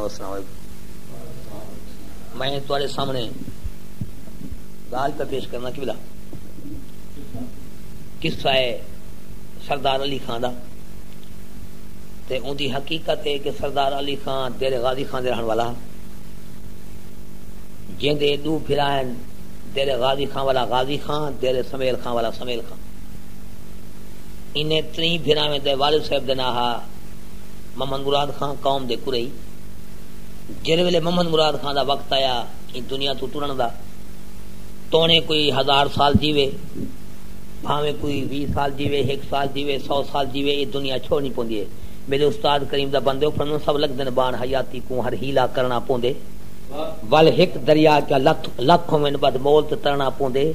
السلام علیکم. میں تھوڑے سامنے گال پہ پیش کرنا کہ بلا قصہ ہے سردار علی خان دا تے ان دی حقیقت ہے کہ سردار علی خان دیر غازی خان دے رہن والا جن دے دو پھرائن دیر غازی خان والا غازی خان دیر سمیل خان والا سمیل خان انہیں ترین پھرائن دے والد صاحب دے ناہا محمد مراد خان قوم دے کرئی جن ویلے محمد مراد خان دا وقت آیا ان دنیا تو ٹرن دا تونے کوئی 1000 سال جیوے بھاویں کوئی 20 سال جیوے 1 سال جیوے 100 سال جیوے یہ دنیا چھوڑنی پوندی ہے. میرے استاد کریم دا بندے فرمایا سب لگ دن بان حیاتی کو ہر ہیلا کرنا پوندے ول ایک دریا کیا لکھوں میں بعد مول تے ترنا پوندے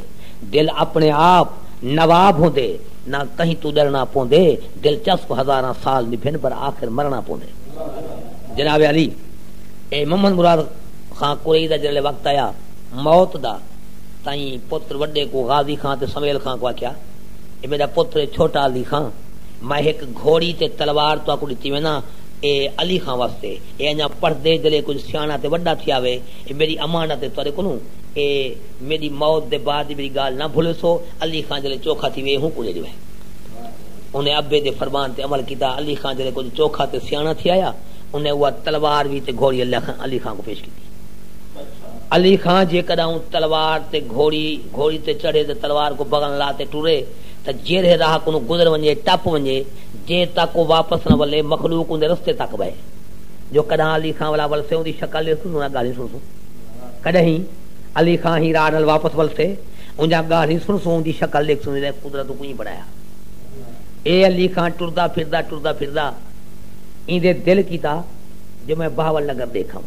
دل اپنے آپ نواب ہوندے نہ کہیں تو ڈرنا پوندے دلچسپ 1000 سال نبھن پر آخر مرنا پوندے. جناب علی اے محمد مراد خان قریش دا جلے وقت آیا موت دا تائیں پتر وڈے کو غازی خان تے سمیل خان کو کیا اے میرا پتر چھوٹا علی خان میں ایک گھوڑی تے تلوار تو کو دتی وینا اے علی خان واسطے اے انہاں پڑھ دے جلے کچھ سیاںا تے وڈا تھیا وے اے میری امانت ہے تواڈے کولوں اے میری موت دے بعد میری گال نہ بھولسو. علی خان جلے چوکھا تھی وے ہوں کو دے وے انہیں ابے دے فرمان تے عمل کیتا. علی خان جلے کچھ چوکھا تے سیاںا تھی آیا انہیں وہ تلوار بھی تے گھوڑی علی خان کو پیش کی. علی خان جے کداں تلوار تے گھوڑی تے چڑھے تے تلوار کو بغل لاتے ٹرے تے جیڑے راہ کو گزر ونجے ٹپ ونجے جے تک واپس نہ ولے مخلوق ان رستے تک بے جو کداں علی خان والا ول سے اون دی شکل سننا گالی سن کدی علی خان ہی راہ نال واپس ول سے اونجا گالی سن دی شکل دیکھ سن دے قدرت کو ہی بڑھایا. اے علی خان ٹردا پھردا این دے دل کیتا جو میں بہاول نگر دیکھا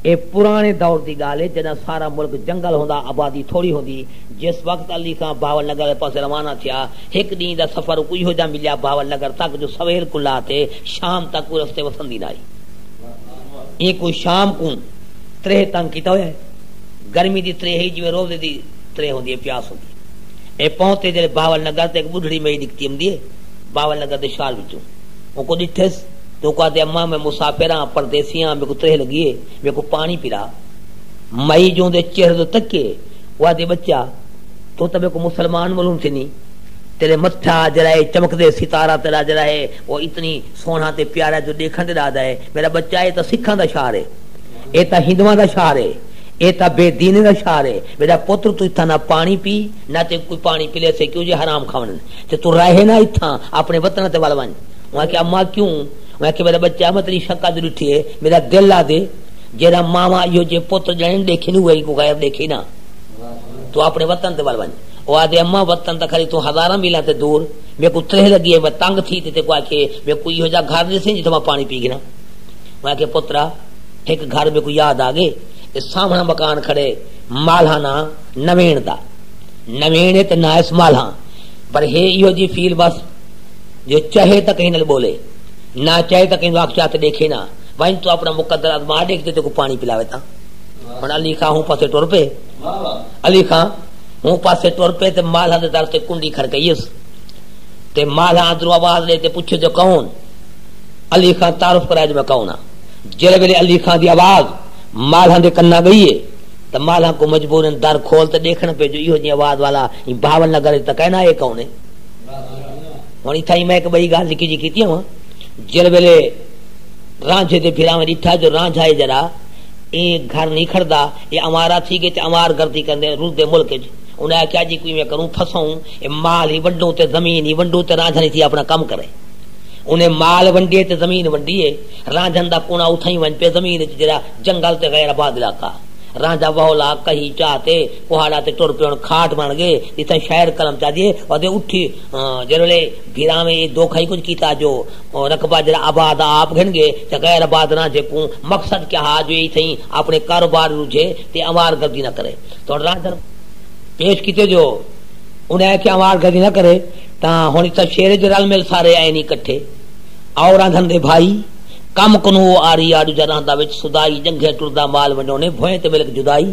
اے پرانے دور دی گال ہے جنا سارا ملک جنگل ہوندا آبادی تھوڑی ہوندی. جس وقت علی خان بہاول نگر پاس روانہ تھیا ایک دن دا سفر کوئی ہو جا ملیا بہاول نگر تک جو سویر کو لاتے شام تک کوئی رستے وسندی نہ آئی. یہ کوئی شام کو ترے تنگ کیتا ہویا ہے گرمی دی ترے ہی جو روز دی ترے ہوندی ہے پیاس ہوندی. اے پہنچتے جڑے بہاول نگر تے ایک بڈھڑی میری دکھتی ہوندی ہے بہاول نگر دے شال وچوں او کو ڈٹھس تو کہتے اماں میں مسافراں پردیسیاں میں کو ترہ لگی ہے میں کو پانی پلا مئی جو دے چہرے تکے وہ دے بچہ تو تب کو مسلمان معلوم تھی نہیں تیرے متھا جرائے چمک دے ستارہ تیرا جرائے وہ اتنی سونا تے پیارا جو دیکھن دے دادا ہے میرا بچہ ہے تا سکھاں دا شہر ہے اے تا ہندواں دا شہر ہے اے تا بے دین دا شہر ہے میرا پتر تو اتنا نہ پانی پی نہ تے کوئی پانی پلے سے کیوں جے حرام کھاون تے تو رہے نہ اتھاں اپنے وطن تے ول ون وہاں کہ اماں کیوں میں کہ میرا بچہ میں تیری شکا دل اٹھی ہے میرا دل لا دے جیرا ماما یہ جے پتر جن دیکھی نہیں ہوئی کو غیر دیکھی نہ تو اپنے وطن تے ول ون او آدے اما وطن تے کھڑی تو 1000 میل تے دور میں کو ترہ لگی ہے میں تنگ تھی تے کو کہ میں کوئی ہو جا گھر نہیں سی جتھے میں پانی پی گنا. میں کہ پترا ایک گھر میں کو یاد آ گئے اس سامنے مکان کھڑے مالہانا نوین دا نوین تے نائس مالہاں پر ہے یہ جی فیل بس جو چاہے تا کہیں نہ بولے نہ چاہے تا کہیں واقع چاہتے دیکھے نہ وہیں تو اپنا مقدر ازما دیکھتے تو کو پانی پلاوے تا. اور علی خان ہوں پاسے ٹور پہ علی خان ہوں پاسے ٹور پہ تے مالہاں دے در تے کنڈی کھڑکئیس تے مالہاں اندروں آواز لے تے پوچھے جو کون علی خان تعارف کرائے جو میں کون ہاں. جلے ویلے علی خان دی آواز مالہاں دے کنا گئی ہے تو مالہاں کو مجبورن در کھول تے دیکھنے پہ جو یہ آواز والا بہاول نگر تے کہنا یہ کون ہے. ہن ایتھے میں ایک بڑی گل لکھی جی کیتی ہوں جل ویلے رانجھے دے پھراں ڈٹھا جو رانجھا ہے جرا اے گھر نہیں کھڑدا اے امارا تھی گئے تے امار گردی کردے رول دے ملک وچ انہاں کیا جی کوئی میں کروں پھسوں اے مال ہی ونڈوں تے زمین ہی ونڈوں تے رانجھا نہیں تھی اپنا کام کرے انہیں مال ونڈیے تے زمین ونڈیے رانجھن دا کونا اتھائی ون پہ زمین جڑا جنگل تے غیر آباد علاقہ رانجھا وہلا کہیں چاہتے کوہاڑا تے ٹر پیون کھاٹ بن گئے اتنا شہر کرم چا دیے اور دے اٹھی جرلے بھیرا میں یہ دو کھائی کچھ کیتا جو رقبہ جڑا آباد آپ گھن گئے تے غیر آباد رانجھے کو مقصد کیا ہا جو اتھائی اپنے کاروبار رجھے تے امار گردی نہ کرے تو رانجھن پیش کیتے جو انہیں کہ امار گردی نہ کرے تا ہونی تا شیر جو رل مل سارے آئے نہیں کٹھے اور رانجھن دے بھائی کم کنو آری آڈو جران دا وچ سدائی جنگے ٹردا مال ونڈونے بھوئیں تے ملک جدائی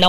9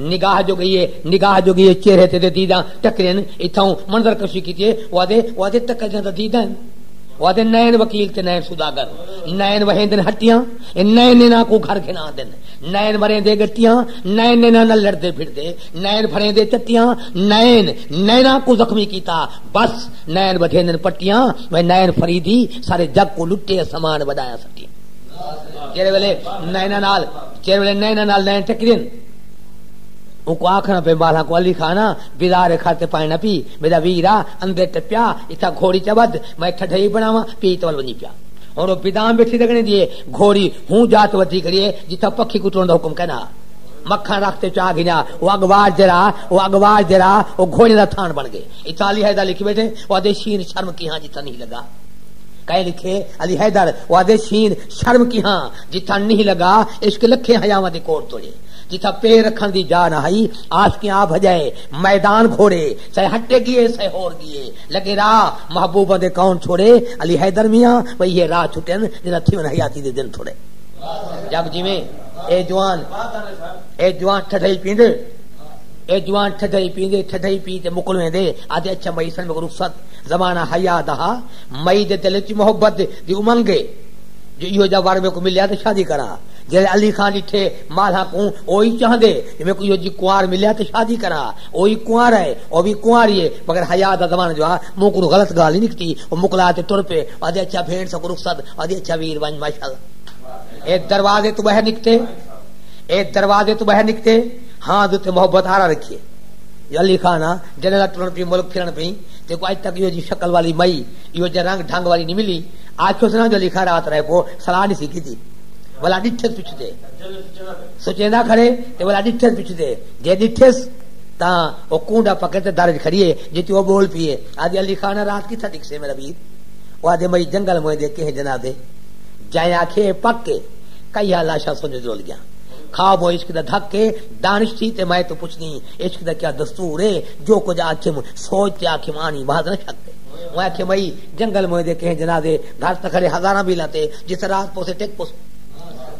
نگاہ جو گئی چہرے تے دیداں ٹکرین اتھوں منظر کشی کیتی وادے ٹکر جاں دیداں وادے نین وکیل تے نین سوداگر نین وہندن ہٹیاں نین نہ کو گھر کھنا دین نین مرے دے گٹیاں نین نہ لڑدے پھردے نین بھرے دے چٹیاں نینا کو زخمی کیتا بس نین بٹھیندن پٹیاں میں نین فریدی سارے جگ کو لٹے سامان بڑایا سٹی چہرے ویلے نینا نال نین ٹکرین ان کو آخنا پہ بالا کو علی خانا بیدارے کھاتے پائے نہ پی میرا ویرا اندر ٹپیا اتھا گھوڑی چبد میں ٹھڈئی بناواں پی تو ونی پیا اور وہ بدام بیٹھی لگنے دیے گھوڑی ہوں جات ودی کریے جتھا پکھی کٹون دا حکم کہنا مکھن رکھتے چاہ گیا وہ اگوار جرا وہ گھوڑے دا تھان بن گئے اتھا علی حیدر لکھی بیٹھے وہ آدھے شین شرم کی ہاں جتھا نہیں لگا کہے لکھے علی حیدر وہ آدھے شین شرم کی ہاں جتھا نہیں لگا عشق لکھے حیاواں دے کوٹ توڑے جتھا پیر رکھن دی جا نہ ہئی آس کی آ بھجائے میدان گھوڑے سہ ہٹے گئے سہ ہور گئے لگے راہ محبوبہ دے کون چھوڑے علی حیدر میاں وہی یہ راہ چھٹن جنہ تھی من حیاتی دے دن تھوڑے جب جی میں اے جوان ٹھڈئی پیندے ٹھڈئی پی تے مکلویں دے آدھے اچھا مئی سن میں رخصت زمانہ حیا دہا مئی دے دل وچ محبت دی امنگے جو یہ جا وار میں کو ملیا تے شادی کرا جے علی خان ڈٹھے مالا کو اوہی چاہندے میں کو یہ جی کنوار ملیا تے شادی کرا اوہی کنوار ہے او بھی کنواری ہے مگر حیا دا زمانہ جو منہ کو غلط گال نہیں نکتی او مکلا تے ٹر پے آدھے اچھا بھین سو رخصت آدھے اچھا ویر ون ماشاءاللہ اے دروازے تو باہر نکتے ہاں دوتے محبت آرا رکھیے علی خان جنرل ٹرن پی ملک پھرن پی تے کو اج تک یہ جی شکل والی مئی یہ جی رنگ ڈھنگ والی نہیں ملی آج کو سنا جو لکھا رات رہے کو صلاح نہیں سیکھی تھی بلا ڈٹھس پچھ دے سوچیندا کھڑے تے بلا ڈٹھس پچھ دے جے ڈٹھس تا او کونڈا پکڑ تے درج کھڑیے جتی وہ بول پیے آدھی علی خان رات کی تھا ڈک سے میرا ویر وہ آدھے مئی جنگل موئے دے کے جنازے جائیں آنکھیں پک کے کئی لاشا سمجھ رول گیا خواب و عشق دا دھکے دانش تھی تے میں تو پوچھنی عشق دا کیا دستور ہے جو کچھ آنکھیں سوچتے آنکھیں مانی باز نہ شکتے وہ آنکھیں مئی جنگل موئے دے کے جنازے گھر تکھڑے ہزاراں بھی لاتے جس رات پوسے ٹیک پوس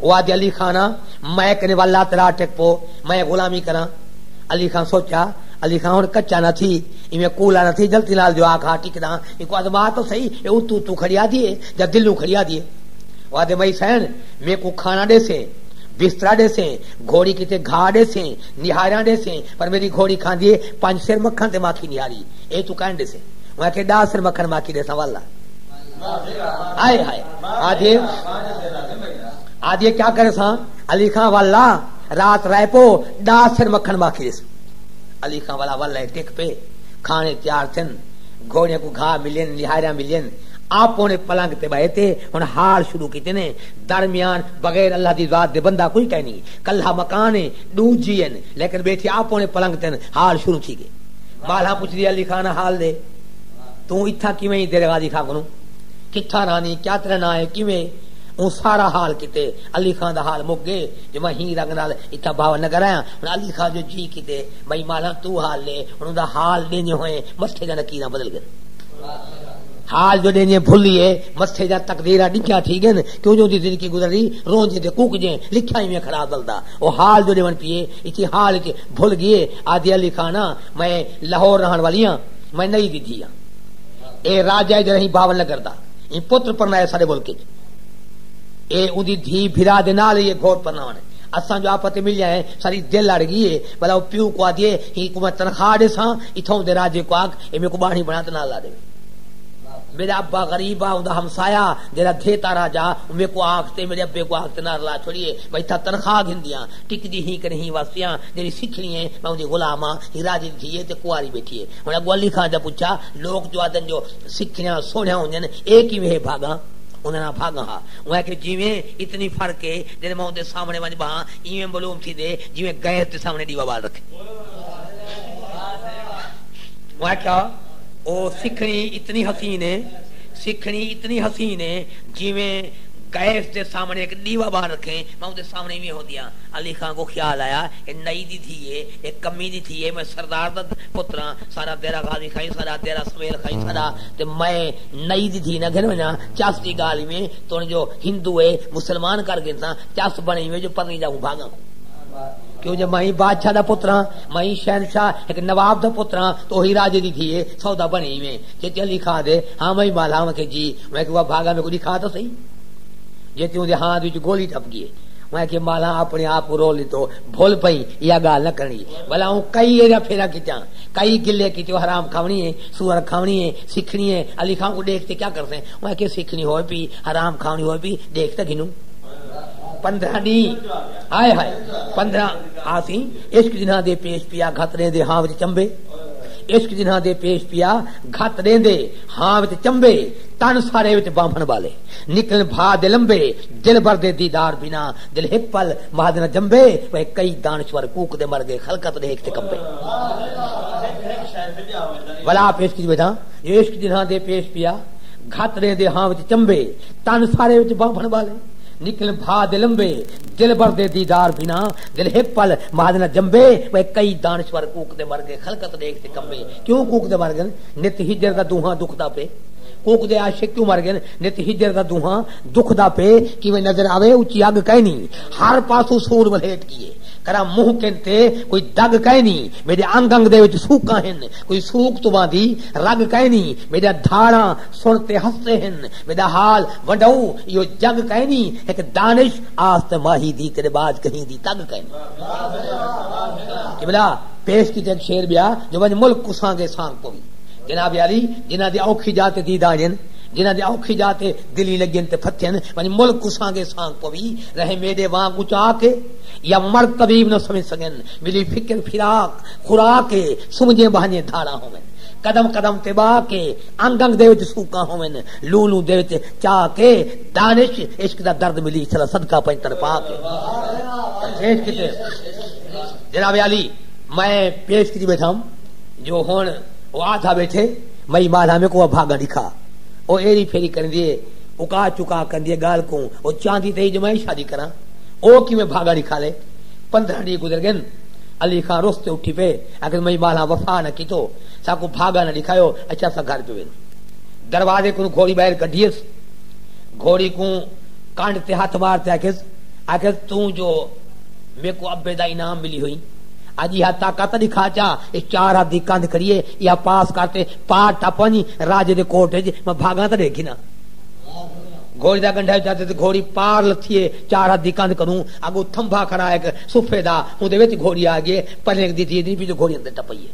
وادی علی خانہ میں کنے والا ترا ٹیک پو میں غلامی کراں علی خان سوچا علی خان ہن کچا نہ تھی میں کولا نہ تھی جلتی لال جو آکھا ٹکدا کو ادما تو صحیح اے تو کھڑیا دیے جب دلو کھڑیا دیے وادے مئی سین میں کو کھانا دے سے بستر دے سے گھوڑی کتے گھا دے سے نہاریاں دے سے پر میری گھوڑی کھان دیے 5 سر مکھن تے ماکھی نہاری اے تو کہن دے سے میں کہ 10 سر مکھن ماکھی دے سوالا ہائے ہائے آدھے کیا کرے سا علی خان والا رات رہ پو 10 سر مکھن ماکھی دے سے علی خان والا والا ٹک پہ کھانے تیار تھن گھوڑے کو گھا ملین نہاریاں ملین آپ نے پلنگ تے بہے تھے ہن حال شروع کیتے نے درمیان بغیر اللہ دی ذات دے بندہ کوئی کہہ نہیں کلہ مکان دو جین لیکن بیٹھے آپ نے پلنگ تے حال شروع تھی گئے مالا پوچھ دی علی خان حال دے تو اتھا کیویں دے غازی خان کو کتھا رانی کیا ترنا ہے کیویں اون سارا حال کیتے علی خان دا حال مک گئے جو میں ہی رنگ نال اتھا باو نگر آیا ہن علی خان جو جی کیتے بھائی مالا تو حال لے ان دا حال دینے ہوئے مسٹے دا نکیراں بدل گئے حال جو دینے بھولیے مستے جا تقدیرہ ڈکیا تھی گئے کیوں جو دی زندگی گزری رون جے کوک جے لکھا ہی میں خراب دلدا او حال جو دیون پیے اچھی حال اچھی بھول گئے آدھی علی خانہ میں لاہور رہن والیاں میں نہیں دی تھی اے راجہ جو رہی باول نگر دا یہ پتر پرنا ہے سارے بول کے اے اودی دھی بھرا دے نال یہ گھوڑ پرنا ہے اساں جو آپتے مل جائے ساری دل لڑ گئی ہے بلا پیو کو آدھے ہی کو میں تنخواہ دے ساں اتھوں دے راجے کو آگ اے میں کو باڑھی بنا تے نال لا دے میرا ابا غریبا اوندا ہمسایا جڑا دیتا راجا میں کو آکھتے میرے ابے کو آکھتے نہ لا چھوڑیے بھائی تھا تنخواہ گھندیاں ٹک دی ہی کریں واسیاں جڑی سکھنی ہے میں اودی غلاماں ہی راجی تھی تے کواری بیٹھی ہے ہن اگو علی خان دا پوچھا لوگ جو آدن جو سکھیاں سونیا ہوندے ایک ہی وے بھاگا انہاں بھاگا ہا وہ کہ جویں اتنی فرق ہے جے میں اودے سامنے ونج با ایویں معلوم تھی دے جویں گئے تے سامنے دیوا بال رکھے وہ کیا او سکھنی اتنی حسین ہے جویں گیس دے سامنے ایک دیوا باہر رکھیں میں دے سامنے میں ہو دیا علی خان کو خیال آیا کہ نئی دی تھی ہے ایک کمی دی تھی ہے میں سردار دا پتراں سارا دیرا غازی کھائی سارا دیرا سویل کھائی سارا تے میں نئی دی تھی نہ گھر میں چاس دی گالی میں تو جو ہندو ہے مسلمان کر کے چاس بنے ہوئے جو پرنی جاؤں بھاگا کیوں جب میں بادشاہ دا پتر ہاں، میں شہنشاہ ایک نواب دا پتر ہاں، تو ہی راجے دی تھی سودا بنی میں چل لکھا دے ہاں میں مالا کہ جی میں کہ بھاگا میں کو لکھا تو صحیح جی توں دے ہاتھ وچ گولی ٹپ گئی میں کہ مالا اپنے آپ کو رو لی تو بھول پئی یا گال نہ کرنی بھلا ہوں کئی ایریا پھیرا کیتا کئی گلے کیتے حرام کھاونی ہے سور کھاونی ہے سیکھنی ہے علی خان کو دیکھتے کیا کرتے ہیں میں کہ سیکھنی ہوئے بھی حرام کھاونی ہوئے بھی دیکھتا گنوں 15 دی ہائے ہائے 15 آسی عشق جنہاں دے پیش پیا گھترے دے ہاں وچ چمبے عشق جنہاں دے پیش پیا گھترے دے ہاں وچ چمبے تن سارے وچ بامن والے نکلن بھا دے لمبے دل بھر دے دیدار بنا دل ہک پل مہادنا جمبے وہ کئی دانشور کوک دے مر گئے خلقت دے ایک تے کمبے ولا پیش کی بیٹا عشق جنہاں دے پیش پیا گھترے دے ہاں وچ چمبے تن سارے وچ بامن والے نکل بھا دے لمبے دل بھر دے دیدار بنا دل ہک پل مہادنا جمبے وہ کئی دانشور کوک دے مر گئے خلقت دے ایک تے کمبے کیوں کوک دے مر گئے نت ہجر دا دوہاں دکھدا پے کوک دے عاشق کیوں مر گئے نت ہجر دا دوہاں دکھدا پے کیویں نظر آوے اونچی اگ کہیں نہیں ہر پاسوں سور ولیٹ کیے کرا منہ کہتے کوئی دگ کہیں نہیں میرے انگ انگ دے وچ سوکاں ہن کوئی سوک تو باندھی رگ کہیں نہیں میرا دھاڑاں سنتے ہستے ہن میرا حال وڈو یہ جگ کہیں نہیں ایک دانش آست ماہی دی تیرے باز کہیں دی تگ کہیں کہ بلا پیش کی ایک شعر بیا جو ون ملک کو سانگے سانگ پوی جناب علی جنہ دی اوکھی جاتے دیداجن جنہ دی اوکھی جاتے دلی لگن تے پھتن ون ملک کو سانگے سانگ پوی رہے میرے وہاں کچا کے یا مرد طبیب نہ سمجھ سکن ملی فکر فراق خوراک سمجھے بہانے دھاڑا ہوئن قدم قدم تے با کے انگ انگ دے وچ سوکا ہوئن لولو دے وچ چا کے دانش عشق دا درد ملی چلا صدقہ پنتر پا کے عشق تے جناب علی میں پیش کی بیٹھا ہوں جو ہون وہ آدھا بیٹھے مئی مالا میں کو بھاگا دکھا او ایری پھیری کر دیے اکا چکا کر دیے گال کو او چاندی تے جو میں شادی کراں او کی میں بھاگا دکھا لے 15 دی گزر گئے علی خان رستے اٹھی پہ اگر میں مالا وفا نہ کی تو سا کو بھاگا نہ دکھاયો اچھا سا گھر پہ دروازے کو گھوڑی باہر کڈیس گھوڑی کو کانڈ تے ہاتھ مارتے آکھے تو جو میرے کو ابے دا انعام ملی ہوئی اج یہ طاقت دکھا چا اس 4 ہاتھ دی کاند کریے یا پاس کرتے پاٹ ٹپنی راجے دے کوٹ میں بھاگا تے دیکھی نا گھوڑی دا گنڈا چاہتے تے گھوڑی پار لتھیے 4 ہاتھ دی کاند کروں اگو تھمبا کھڑا ایک صفے دا اودے وچ گھوڑی آ گئی پلے دی تھی نہیں پیچھے گھوڑی اندر ٹپئی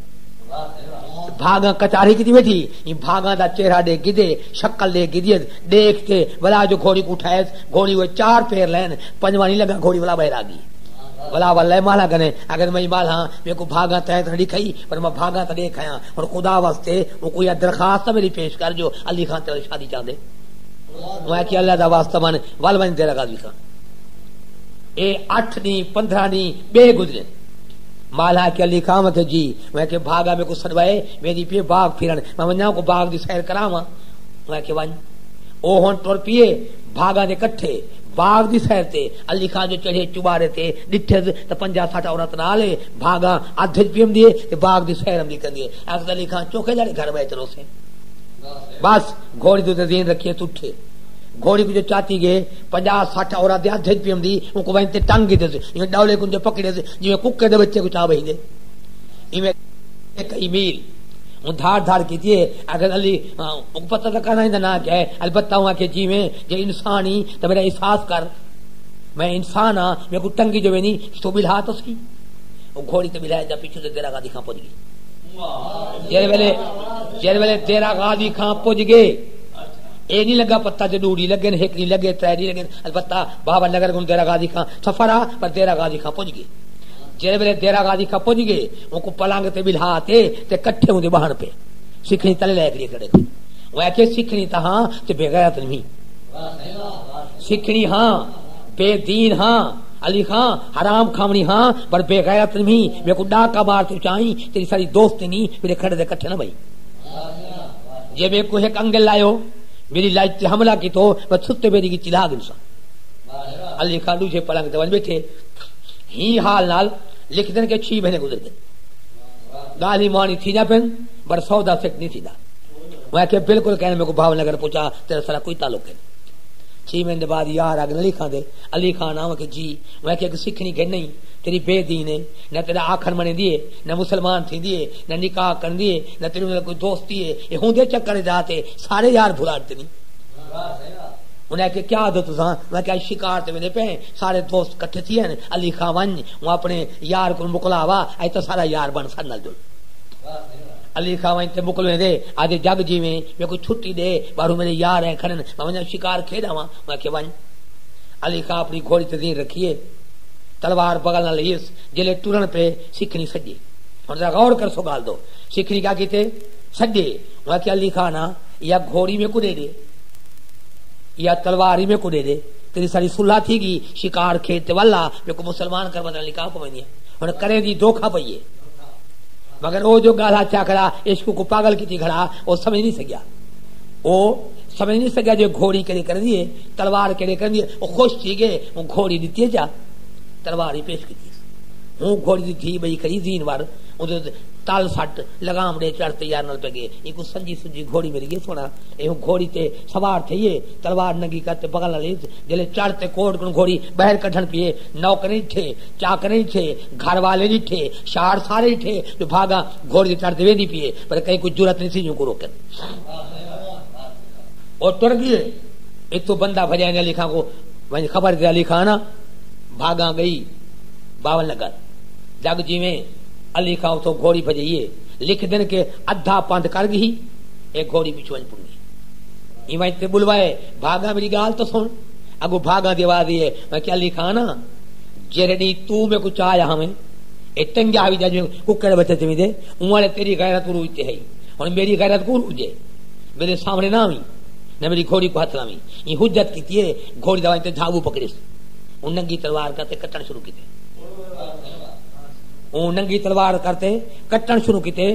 بھاگا کچاری کی بیٹھی یہ بھاگا دا چہرہ دے گدے شکل دے گدے دیکھ کے بلا جو گھوڑی کو اٹھائے گھوڑی وہ 4 پیر لین پنجوانی لگا گھوڑی والا باہر آ گئی بلا واللہ مالا کنے اگر میں مالا میرے کو بھاگا تے تھڑی کھئی پر میں بھاگا تے دیکھایا اور خدا واسطے وہ کوئی درخواست میری پیش کر جو علی خان تیری شادی چاہندے میں کہ اللہ دا واسطہ من ول ون تیرا غازی خان اے 8 نہیں 15 نہیں بے گزرے مالا کہ علی خان تے جی میں کہ بھاگا میں کو سڑوائے میری پہ باغ پھرن میں ونجا کو باغ دی سیر کراواں میں کہ ون او ہن ٹر پیے بھاگا دے کٹھے باغ دی سیر تے علی خان جو چڑھے چبارے تے ڈٹھے تے 50-60 عورت نال بھاگا ادھ پیم دی تے باغ دی سیر ہم دی کر دی اصل علی خان چوکے جڑے گھر بیٹھ رو سے بس گھوڑی تو دین رکھے ٹوٹے گھوڑی کو جو چاتی گئے 50-60 عورت دے ادھ پیم دی ان کو وین تے ٹنگ دے یہ ڈولے کو جو پکڑے جے ککے دے بچے کو چا بہی دے ایویں ایک ایمیل دھار دھار کیجیے اگر علی پتہ تو کرنا ہی نہ کیا ہے البتہ ہوا کہ جی میں جو انسانی تو میرا احساس کر میں انسان ہاں میرے کو ٹنگی جو نہیں تو بلہا تو سی وہ گھوڑی تو بلہا جا پیچھے سے تیرا غازی خان پہنچ گئی جیرے ویلے تیرا غازی خان پہنچ گئے اے نہیں لگا پتہ جو ڈوڑی لگے ایک نہیں لگے 3 نہیں لگے البتہ بابا نگر کو تیرا غازی خان سفر آ پر تیرا غازی خان پہنچ گئے جیرے ویلے تیرا غازی خان پہنچ گئے ان کو پلنگ تے بلہا تے کٹھے ہوندے بہن پہ سیکھنی تلے لے کے کھڑے وہ کہ سیکھنی تہاں تے بے غیرت نہیں سیکھنی ہاں بے دین ہاں علی خان حرام کھاونی ہاں پر بے غیرت نہیں میرے کو ڈاکا مار تو چاہی تیری ساری دوست نہیں میرے کھڑے دے کٹھے نہ بھائی جے میں کو ایک انگل لایو میری لائٹ تے حملہ کی تو میں ستے میری کی چلا گنسا علی خان دوسرے پلنگ تے ون بیٹھے ہی حال نال لکھ دن کے 6 مہینے گزر گئے گالی مانی تھی نہ پن بڑا سودا سیک نہیں تھی دا میں کہ بالکل کہنے میں کو بھاو نگر پوچھا تیرا سارا کوئی تعلق ہے 6 مہینے بعد یار اگ علی خان دے علی خان آ کہ جی میں کہ سکھنی کہ نہیں تیری بے دین ہے نہ تیرا آخر منے دیے نہ مسلمان تھی دیے نہ نکاح کر دیے نہ تیرے کوئی دوستی ہے یہ ہوندے چکر جاتے سارے یار بھلاتے نہیں انہیں کہ کیا عادت تساں میں کہ شکار تے ویندے پے سارے دوست کٹھے تھی ہیں علی خان ون وہ اپنے یار کو مکلاوا اے تو سارا یار بن سن نال جڑ علی خان ون تے مکلوے دے آج جگ جی میں کوئی چھٹی دے بارو میرے یار ہیں کھڑن میں شکار کھیڈاواں میں کہ ون علی خان اپنی گھوڑی تے دین رکھیے تلوار بغل نہ لیس جلے ٹرن پہ سکھنی سجے ہن ذرا غور کر سو گال دو سکھنی کیا کیتے سجے میں کہ علی خان یا گھوڑی میں کو دے دے یا تلواری میں کو دے دے تیری ساری صلح تھی گی شکار کھیتے والا میں کو مسلمان کر بدل نکاح کو نہیں ہن کرے دی دھوکا پئیے مگر وہ جو گالا چا کھڑا عشق کو پاگل کی تھی کھڑا وہ سمجھ نہیں سکیا وہ سمجھ نہیں سکیا جو گھوڑی کے کر دیے تلوار کے کر دیے وہ خوش تھی گئے وہ گھوڑی دیتی ہے جا تلوار ہی پیش کی تھی ہوں گھوڑی دی تھی بھائی کری دین وار تال سٹ لگام ڈے چڑھتے یار نال پہ گئے یہ کو سنجی سنجی گھوڑی میری یہ سونا یہ گھوڑی تے سوار تھے یہ تلوار ننگی کرتے بغل نہ لیس جلے چڑھتے کوٹ کن گھوڑی باہر کٹھن پیے نوکر نہیں تھے چاکر نہیں تھے گھر والے نہیں تھے شار سارے تھے جو بھاگا گھوڑی چڑھتے وے نہیں پیے پر کہیں کوئی جرت نہیں سی جو کو روکن اور ٹر گئے ایک تو بندہ بھجائے علی خان کو خبر دے علی خان بھاگا گئی 52 نگر جگ جی میں علی خان تو گھوڑی بجائیے لکھ دن کے ادھا پند کر گئی ایک گھوڑی پیچھو ون پڑی تے بلوائے بھاگا میری گال تو سن اگو بھاگا دیوا دیے میں کہ علی خان جرڈی تو میں کچھ آیا ہمیں اتنگا ہوئی جا ککڑ بچے تمہیں دے انہوں تیری غیرت روجتے ہے اور میری غیرت کو روجے میرے سامنے نہ آئی نہ میری گھوڑی کو ہاتھ لامی یہ حجت کی تھی گھوڑی دوائی تے دھاگو پکڑیس ان ننگی تلوار کرتے کٹن شروع کیتے ان ننگی تلوار کرتے کٹن شروع کیتے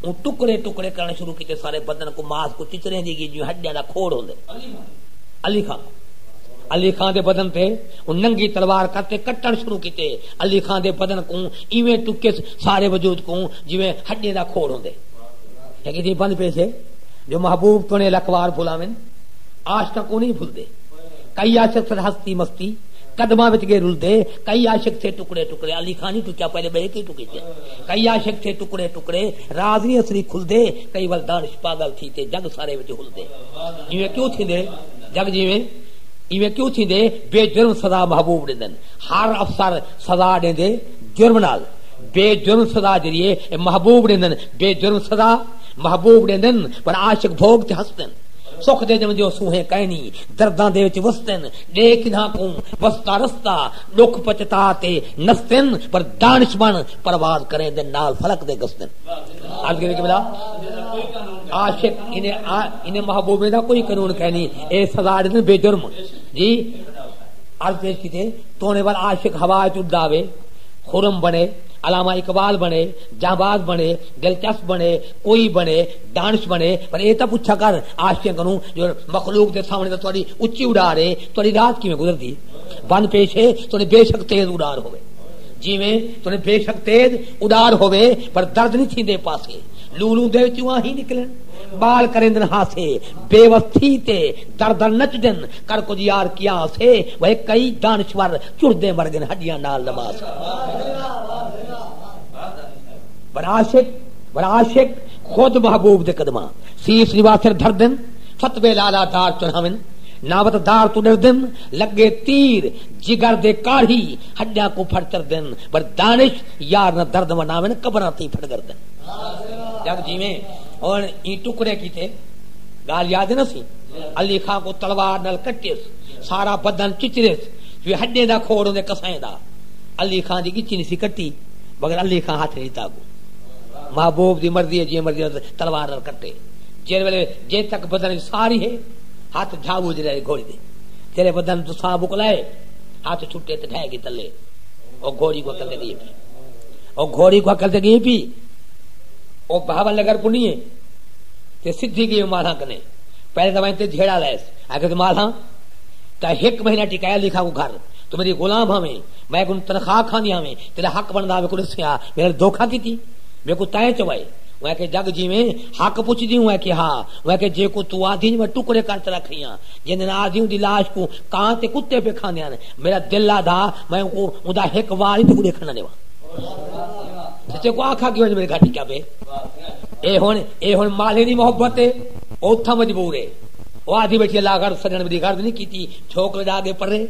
ان ٹکڑے ٹکڑے کرنے شروع کیتے سارے بدن کو ماس کو چچرے دی گئی جو ہڈیاں دا کھوڑ ہوندے علی خان دے بدن تے ان ننگی تلوار کرتے کٹن شروع کیتے علی خان دے بدن کو ایویں ٹکے سارے وجود کو جویں ہڈیاں دا کھوڑ ہوندے ہے کہ بند پہ سے جو محبوب تو نے لکوار بھلاویں عاشق کو نہیں بھولدے کئی عاشق سے ہستی مستی قدمہ وچ گئے رل دے کئی عاشق تھے ٹکڑے ٹکڑے علی خان ہی ٹکیا پہلے بے کے ٹکے تھے کئی عاشق تھے ٹکڑے ٹکڑے راز نہیں اصلی کھل دے کئی ول دانش پاگل تھی تے جگ سارے وچ ہل دے ایویں کیوں تھی دے جگ جیویں ایویں کیوں تھی دے بے جرم سزا محبوب دین ہر افسر سزا دے دے جرم نال بے جرم سزا جریے محبوب دین بے جرم سزا محبوب دین پر عاشق بھوگ تے ہسدن سکھ دے جم جو سوہیں کہنی درداں دے وچ وسدن دیکھ نہ کو وستا رستا دکھ پچتا تے نستن پر دانش بن پرواز کریں دے نال فلک دے گسدن عرض کرے کہ بلا عاشق انہیں محبوب دا کوئی قانون کہنی اے سزا دے بے جرم جی عرض پیش کیتے تونے وال عاشق ہوا وچ اڈاوے خرم بنے علامہ اقبال بنے جہباز بنے دلچسپ بنے کوئی بنے دانش بنے پر یہ تو پوچھا کر عاشق کنوں جو مخلوق دے سامنے تھوڑی اچھی اڑا رہے تھوڑی رات کیویں گزرتی بند پیش ہے تو بے شک تیز اڑار ہوئے جی میں تو بے شک تیز اڑار ہوئے پر درد نہیں تھی دے پاسے لولو دے چواں ہی نکلن بال کرندن ہاسے بے وستی تے درد نچ دن کر کچھ یار کیا سے وہ کئی دانشور چردے مرگن ہڈیاں نال نماز بڑا عاشق خود محبوب دے قدماں سیس نواسر دھر دن فتوے لالا دار چناون ناوت دار تو ڈر دن لگے تیر جگر دے کاڑھی ہڈیاں کو پھڑ چر دن پر دانش یار نہ درد مناون قبراں تی پھڑ کر دن جگ جی میں اور ای ٹکڑے کیتے گال یاد نہ سی علی خان کو تلوار نال کٹیس سارا بدن چچریس جو ہڈے دا کھوڑ دے کسائیں دا علی خان دی گچی نہیں سی کٹی مگر علی خان ہاتھ نہیں تاگو محبوب دی مرضی ہے جی مرضی تلوار نال کٹے جے ویلے جے تک بدن ساری ہے ہاتھ جھاڑو دے گھوڑی دے تیرے بدن تو سا بکلائے ہاتھ چھٹے تے ڈھائے گی تلے اور گھوڑی کو کرتے گئی پی اور گھوڑی کو کرتے گئی پی اور بہاول نگر پنیے تے سدھی گئی مالہاں کنے پہلے دوائیں تے جھیڑا لیس اگر مالہاں تا ایک مہینہ ٹکایا لکھا کو گھر تو میری غلام ہمیں میں کو تنخواہ کھانی ہمیں تیرا حق بندا میں کو دسیا میرے دھوکا کی تھی میں کو تائیں چوائے وہ کہ جگ جی میں حق پوچھ دی ہوں کہ ہاں وہ کہ جے کو تو آدھی میں ٹکڑے کرتے رکھیاں جن آدھی دی لاش کو کہاں تے کتے پہ کھانے آنے میرا دل آدھا میں کو اوندا ایک واری تے کو دیکھنا دیوا سچے کو آکھا کیوں میرے گھاٹی کیا پہ اے ہن مالے دی محبت ہے اوتھا مجبور ہے وہ آدھی بیٹھی اللہ گھر سجن دی گھر نہیں کیتی چھوکرے دا آگے پڑے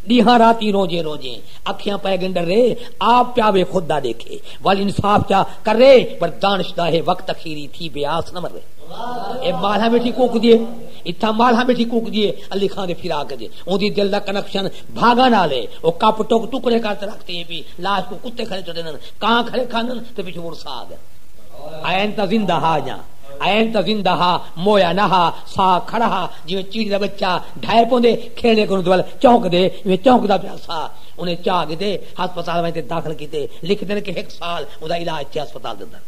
ڈیہاں راتی روجے روجے اکھیاں پہ گنڈر رے آپ پیاوے خود دا دیکھے والی انصاف چا کر رے پر دانشدہ ہے وقت اخیری تھی بے آس نہ مر رہے اے مالہ بیٹھی کوک دیے اتھا مالہ بیٹھی کوک دیے علی خان دے پھرا کے دے اون دی دل دا کنیکشن بھاگا نہ لے او کپ ٹوک ٹکڑے کرتے رکھتے ہیں بھی لاش کو کتے کھڑے چڑھے نن کہاں کھڑے کھانن تے پیچھے ورسا آ گیا این تا زندہ ہا جا این تا زندہ ہا مویا نہا سا کھڑا جی چیڑی دا بچہ ڈھائے پوندے کھیلنے کو دوال چونک دے میں چونک دا پیاسا انہیں چاہ دے ہسپتال میں داخل کیتے لکھ دے کہ ایک سال ادا علاج تھے ہسپتال دے اندر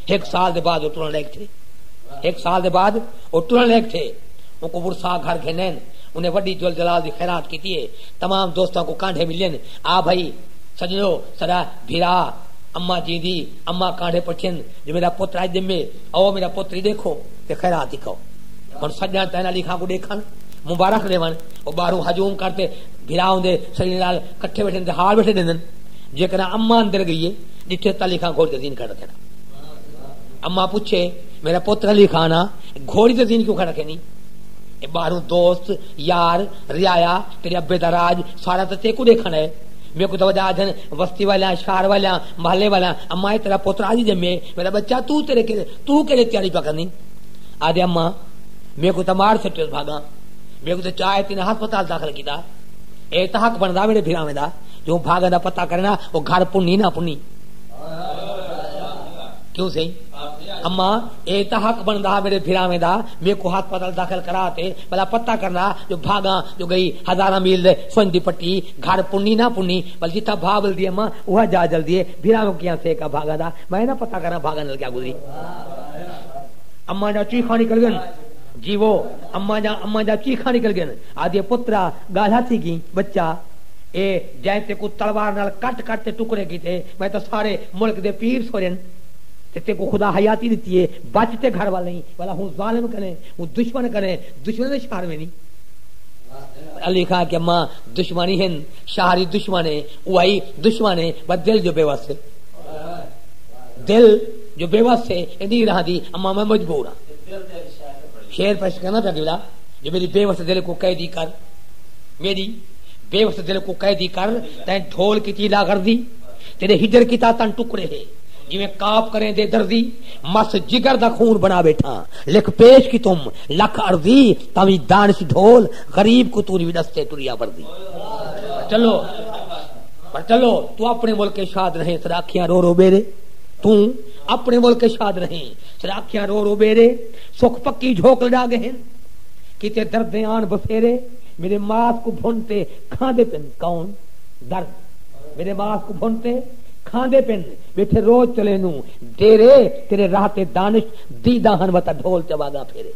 ایک سال دے بعد وہ ٹرن لگ تھے ایک سال دے بعد وہ ٹرن لگ تھے ان کو ورسا گھر کے نین انہیں وڈی جل جلال دی خیرات کی تھی تمام دوستوں کو کانڈے ملین آ بھائی سجنو سدا بھیرا اما جی دی اما کانڈے پچھن جو میرا پتر آج دن میں او میرا پتری دیکھو تے خیرات دکھاؤ من سجنا تینا لکھا کو دیکھن مبارک دے من وہ باہروں ہجوم کرتے بھیراؤں دے سجنے لال کٹھے بیٹھے دے ہار بیٹھے دن جے کنا اما اندر گئی ہے جتھے تا لکھا گھوڑی تے دین کھڑا دینا اما پوچھے میرا پتر علی خانا گھوڑی تے دین کیوں کھڑا رکھے نہیں باہروں دوست یار رعایا تیرے ابے دا راج سارا تے کو دیکھنا ہے میرے کو توجہ آجن وسطی والا شہر والا محلے والا اما تیرا پوتر آج جمے میرا بچہ تو کہے تیاری پا کرنی آدھے اما میرے کو تمار سٹے بھاگا میرے کو تو چاہے تین ہسپتال داخل کیتا اے تحق بندا میرے بھیرا میں دا جو بھاگا دا پتہ کرنا وہ گھر پنی نہ پنی کیوں صحیح اما اے تحق بندا میرے بھیرا میں دا میرے کو ہسپتال داخل کراتے بلا پتہ کرنا جو بھاگا جو گئی ہزارہ میل سوئن دی پٹی گھر پنی نہ پنی بل جتا بھاول دی اما وہ جا جلدی بھیرا میں کیا سے کا بھاگا دا میں نہ پتہ کرنا بھاگا نل کیا گزری اما جا چیخا نکل گن جی وہ اما جا چیخا نکل گن آدھی پترا گالا تھی گی بچہ اے جیسے کو تلوار نال کٹ کٹ ٹکڑے کیتے میں تو سارے ملک دے پیر سورن تے کو خدا حیاتی دیتی ہے بچتے گھر والے نہیں والا ہوں ظالم کریں وہ دشمن کریں دشمن نے شہر میں نہیں علی خان کہ ماں دشمنی ہیں شہری دشمن ہے وہی دشمن ہے بس دل جو بے وس ہے دل جو بے وس ہے نہیں رہا دی اما میں مجبور ہوں شیر پیش کرنا پہ گلا جو میری بے وس دل کو قیدی کر میری بے وس دل کو قیدی کر تین ڈھول کی تیلا کر دی تیرے ہجر کی تا تن ٹکڑے ہے جی میں کاپ کریں دے دردی مس جگر دا خون بنا بیٹھا لکھ پیش کی تم لکھ ارضی تمی دانش ڈھول غریب کو توری دستے ٹریا بردی چلو تو اپنے ملک کے شاد رہیں سراکھیاں رو رو بیرے تو اپنے ملک کے شاد رہیں سراکھیاں رو رو بیرے سکھ پکی جھوک لڑا گئے کتے درد آن بسیرے میرے ماس کو بھونتے کھاندے پن کون درد میرے ماس کو بھونتے کھاندے پن بیٹھے روز چلے نو ڈیرے تیرے راہتے دانش دی داہن وطا ڈھول چواگا پھیرے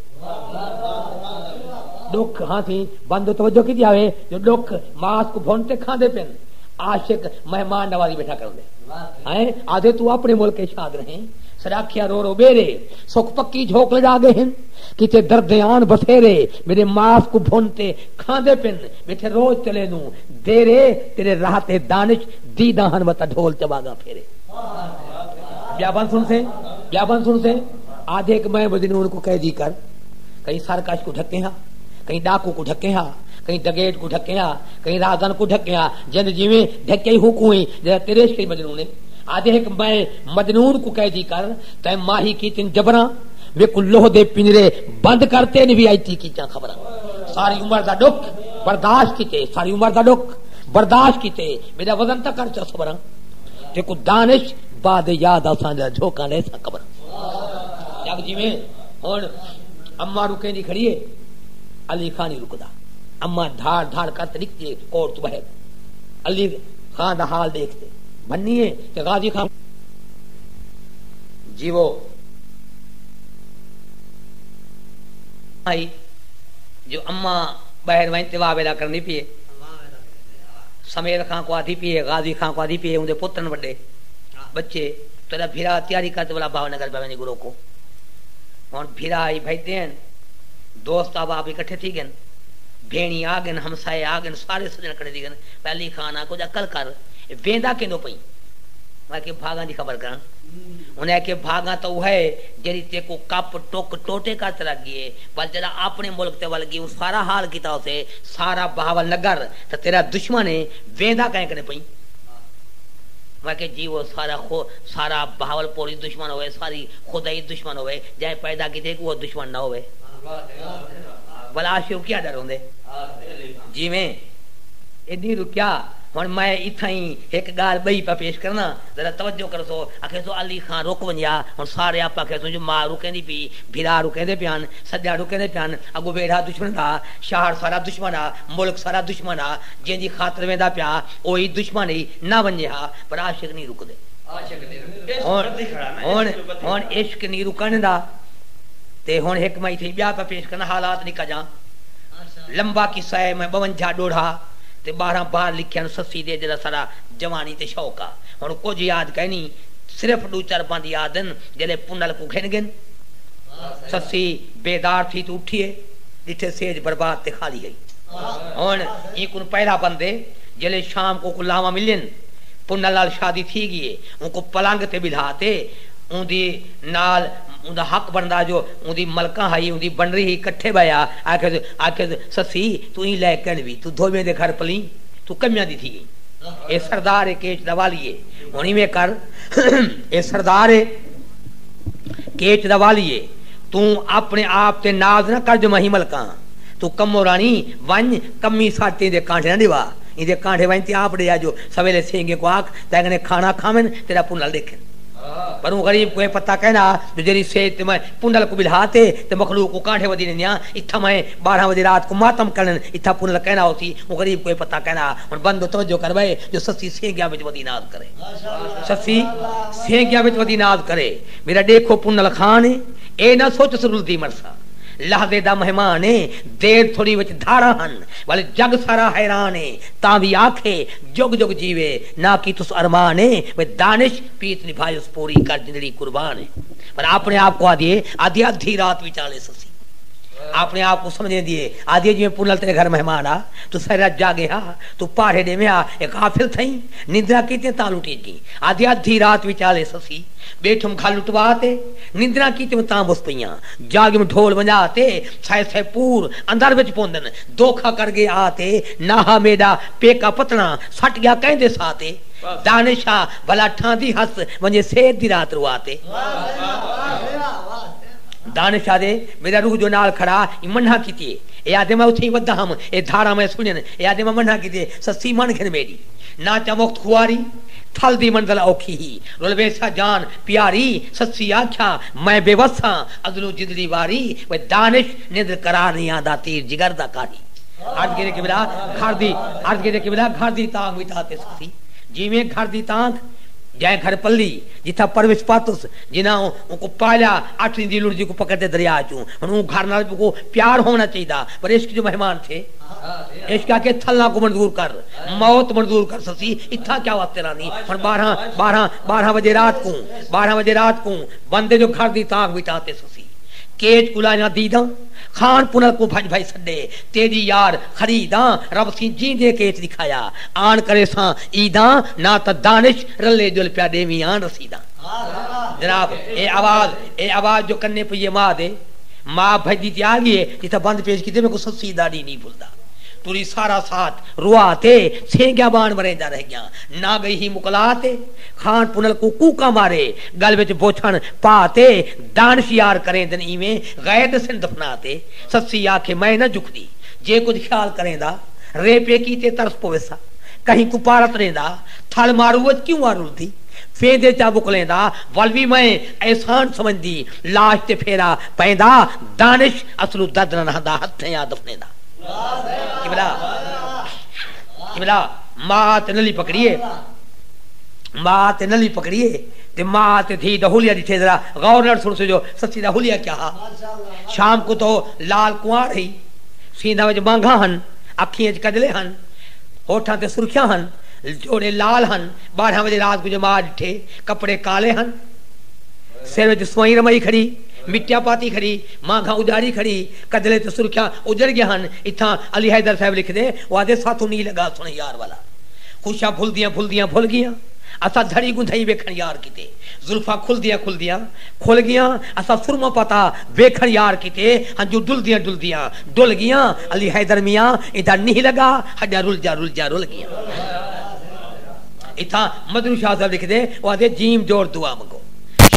ڈوک ہاں تھی بند توجہ کی دیاوے جو ڈوک ماس کو بھونتے کھاندے پن عاشق مہمان نوازی بیٹھا کر دے آدھے تو اپنے ملک کے شاد رہیں سراکھیا رو رو بیرے سکھ پکی جھوک لڑا گئے کتے دردیان بسیرے میرے ماس کو بھونتے کھاندے پن بیٹھے روز چلے نو دیرے تیرے راہتے دانش دی داہن وطا ڈھول چواگا پھیرے بیابان سن سے آدھے کہ میں بدنون کو قیدی کر کہیں سرکش کو ڈھکے ہاں کہیں ڈاکو کو ڈھکے ہاں کہیں ڈگیٹ کو ڈھکے ہاں کہیں رازن کو ڈھکے ہاں جن جی میں ڈھکے ہی ہوئی جیسا تیرے کئی مجنون نے آدھے کہ میں مجنون کو قیدی کر تے ماہی کی تن جبراں وے کو لوہ دے پنجرے بند کرتے نہیں بھی آئی تھی کی چاں خبراں ساری عمر دا ڈک برداشت کیتے ساری عمر دا ڈک برداشت کیتے میرا وزن تک کر چا صبراں تے کو دانش بعد یاد آسان جا جھوکاں لے سا خبراں جگ جی میں ہن اما رکے نہیں کھڑی ہے علی خان ہی رکدا اما دھاڑ دھاڑ کرتے لکھتی ہے اور تو بہت علی خان دا حال دیکھتے بننی ہے کہ غازی خان جی وہ آئی جو اما بہر میں انتوا بیلا کرنی پیے سمیر خان کو آدھی پیے غازی خان کو آدھی پیے اندے پترن بڑے بچے تیرا بھیرا تیاری کرتے بولا بھاو نگر پہ گرو کو ہوں بھیرا ہی بھیجتے ہیں دوست اب آپ اکٹھے تھی گئے بھیڑی آ گئے ہمسائے آ گئے سارے سجن کھڑے تھی گئے پہلی خان آ کچھ عقل کر ویندا کیندو پئی میں کہ بھاگاں دی خبر کراں انہیں کہ بھاگاں تو وہ ہے جڑی تے کو کپ ٹوک ٹوٹے کا طرح گئے بل جڑا اپنے ملک تے ول گئی وہ سارا حال کیتا اسے سارا بہاول نگر تے تیرا دشمن ہے ویندا کہیں کنے پئی میں کہ جی وہ سارا بہاول پوری دشمن ہوئے ساری خدائی دشمن ہوئے جائے پیدا کیتے کہ وہ دشمن نہ ہوئے بلا شو کیا ڈر ہوندے جی میں ادھی رکیا ہن میں اتھا ہی ایک گال بئی پہ پیش کرنا ذرا توجہ کر سو آکھے سو علی خان رک ونجا ہن سارے آپ آکھے سو جو ماں رکیندی پی بھیرا رکیندے پیان سجا رکیندے پیان اگو بیڑا دشمن دا شہر سارا دشمن آ ملک سارا دشمن آ جن دی خاطر ویندا پیا اوہی دشمن ہی نہ ونجے ہا پر عاشق نہیں رک دے ہن عشق نہیں رکن دا تے ہن ایک میں تھی بیا پہ پیش کرنا حالات نکا جا لمبا قصہ ہے میں 52 ڈوڑھا تے 12 بار لکھیا سسی دے جڑا سارا جوانی تے شوق آ ہن کچھ یاد کہنی صرف 2-4 بند یاد ہیں جڑے پنل کو کھن گن سسی بیدار تھی تو اٹھیے ڈٹھے سیج برباد تے خالی گئی ہن یہ کون پہلا بندے جڑے شام کو کلاوا ملن پنل نال شادی تھی گئی ان کو پلنگ تے بٹھاتے اون دی نال اون دا حق بندا جو اون دی ملکاں ہائی اون دی بنری ہی کٹھے بیا آکھے سسی تو ہی لے کن بھی تو دھوویں دے گھر پلی تو کمیاں دی تھی گئی اے سردار کیچ دوالیے ہونی میں کر اے سردار کیچ دوالیے تو اپنے آپ تے ناز نہ کر جو مہی ملکاں تو کمو رانی ون کمی ساٹے دے کانٹے نہ دیوا ان دے کانٹے ون تے آپ دے جو سویلے سینگے کو آکھ تے کھانا کھاویں تیرا پنل دیکھیں پر وہ غریب کو پتہ کہنا جو جری سے میں پنڈل کو بلہاتے تے مخلوق کو کانٹے ودی نیا اتھا میں 12 بجے رات کو ماتم کرن اتھا پنڈل کہنا ہوتی وہ غریب کو پتہ کہنا اور بند توجہ کروے جو سسی سینگیا وچ ودی ناز کرے سسی سینگیا وچ ودی ناز کرے میرا دیکھو پنڈل خان اے نہ سوچ سرلدی مرسا لہدے دا مہمان دیر تھوڑی وچ دھارا ہن والے جگ سارا حیران تاں بھی آکھے جگ جگ جیوے نہ کی تس ارمان وہ دانش پیت نبھائے اس پوری کر جنڑی قربان پر اپنے آپ کو آدھی آدھی رات وچالے سسی اپنے آپ کو سمجھنے دیے آدھی جی میں پنل تیرے گھر مہمان آ تو سیرت جاگے ہا تو پاڑے دے میں آ ایک غافل تھیں نندرا کیتے تاں لٹی گئی آدھی رات وچالے سسی بیٹھم گھر لٹواتے نندرا کیتے میں تاں بس پیاں جاگ میں ڈھول بجاتے سائے پور اندر وچ پوندن دھوکھا کر گئے آتے ناہا میڈا پیکا پتنا سٹ گیا کہندے ساتے دانشا بھلا ٹھاندی ہس ونجے سید دی رات رواتے دانشا دے میرا روح جو نال کھڑا منہا کیتی اے آدھے میں اتھی ودا ہم اے دھارا میں سنن اے آدھے میں منہا کیتی سسی من کھن میری ناچا وقت خواری تھل دی منزل اوکھی ہی رول ویسا جان پیاری سسی آکھا میں بے وساں عدل و جدلی واری وہ دانش نندر قرار نہیں آندا تیر جگر دا کاری عرض گرے کہ بلا گھر دی تانگ ویتاتے سسی جی میں گھر دی تانگ جائے گھر پلی جتھا پروش پاتس جنہاں ان کو پالا 8 دی لڑ جی کو پکڑتے دریا چوں ان گھر نال کو پیار ہونا چاہیے پر عشق جو مہمان تھے عشق کے تھلنا کو منظور کر موت منظور کر سسی اتھا کیا واسطے رانی اور 12 بجے رات کو بندے جو گھر دی تانگ بٹاتے سسی کیچ کلا نہ دیداں خان پنل کو بھج بھج سڈے تیری یار خریداں رب سی جیندے کیچ دکھایا آن کرے ساں عیداں نہ تا دانش رلے جل پیا دیوی آن رسیداں جناب اے آواز جو کرنے پہ یہ ماں دے ماں بھجی تھی آگئے جتا بند پیش کیتے میں کو سسی داڑی نہیں بھولتا توری سارا ساتھ رواتے سینگیا بان مریندا رہ گیا نہ گئی ہی مکلاتے خان پنل کو کوکا مارے گل وچ بوچھن پاتے دانش یار کریں دن ایویں غیر سن دفناتے سسی آکھے میں نہ جھکدی جے کچھ خیال کریں دا رے پے کیتے ترس پویسا کہیں کو پارت رہندا تھل ماروت کیوں مارو دی فیدے چا بکلیں دا والوی میں احسان سمجھ دی لاش تے پھیرا پیندا دانش اصلو درد نہ دا ہتھیں یا دفنے دا کبلا ماں تے نلی پکڑیے تے ماں تے تھی دہولیا ڈٹھے ذرا غور نال سن سو سچی دہولیا کیا ہا شام کو تو لال کنوار ہی سیندا وچ مانگا ہن اکھیں وچ کجلے ہن ہوٹھاں تے سرخیاں ہن جوڑے لال ہن 12 بجے رات کو جو ماں ڈٹھے کپڑے کالے ہن سر وچ سوئی رمائی کھڑی مٹیا پاتی کھڑی مانگا اجاڑی کھڑی کدلے تے سرخیاں اجڑ گیا ہن اتھاں علی حیدر صاحب لکھ دے وہ آدھے ساتھوں نہیں لگا سنے یار والا خوشاں بھول گیاں اسا دھڑی گندھائی ویکھن یار کیتے زلفاں کھل گیاں اسا سرما پتا ویکھن یار کیتے ہنجو ڈل گیاں علی حیدر میاں ادھر نہیں لگا ہڈا رل جا گیاں اتھاں مدنی شاہ صاحب لکھ دے وہ آدھے جیم جوڑ دعا منگو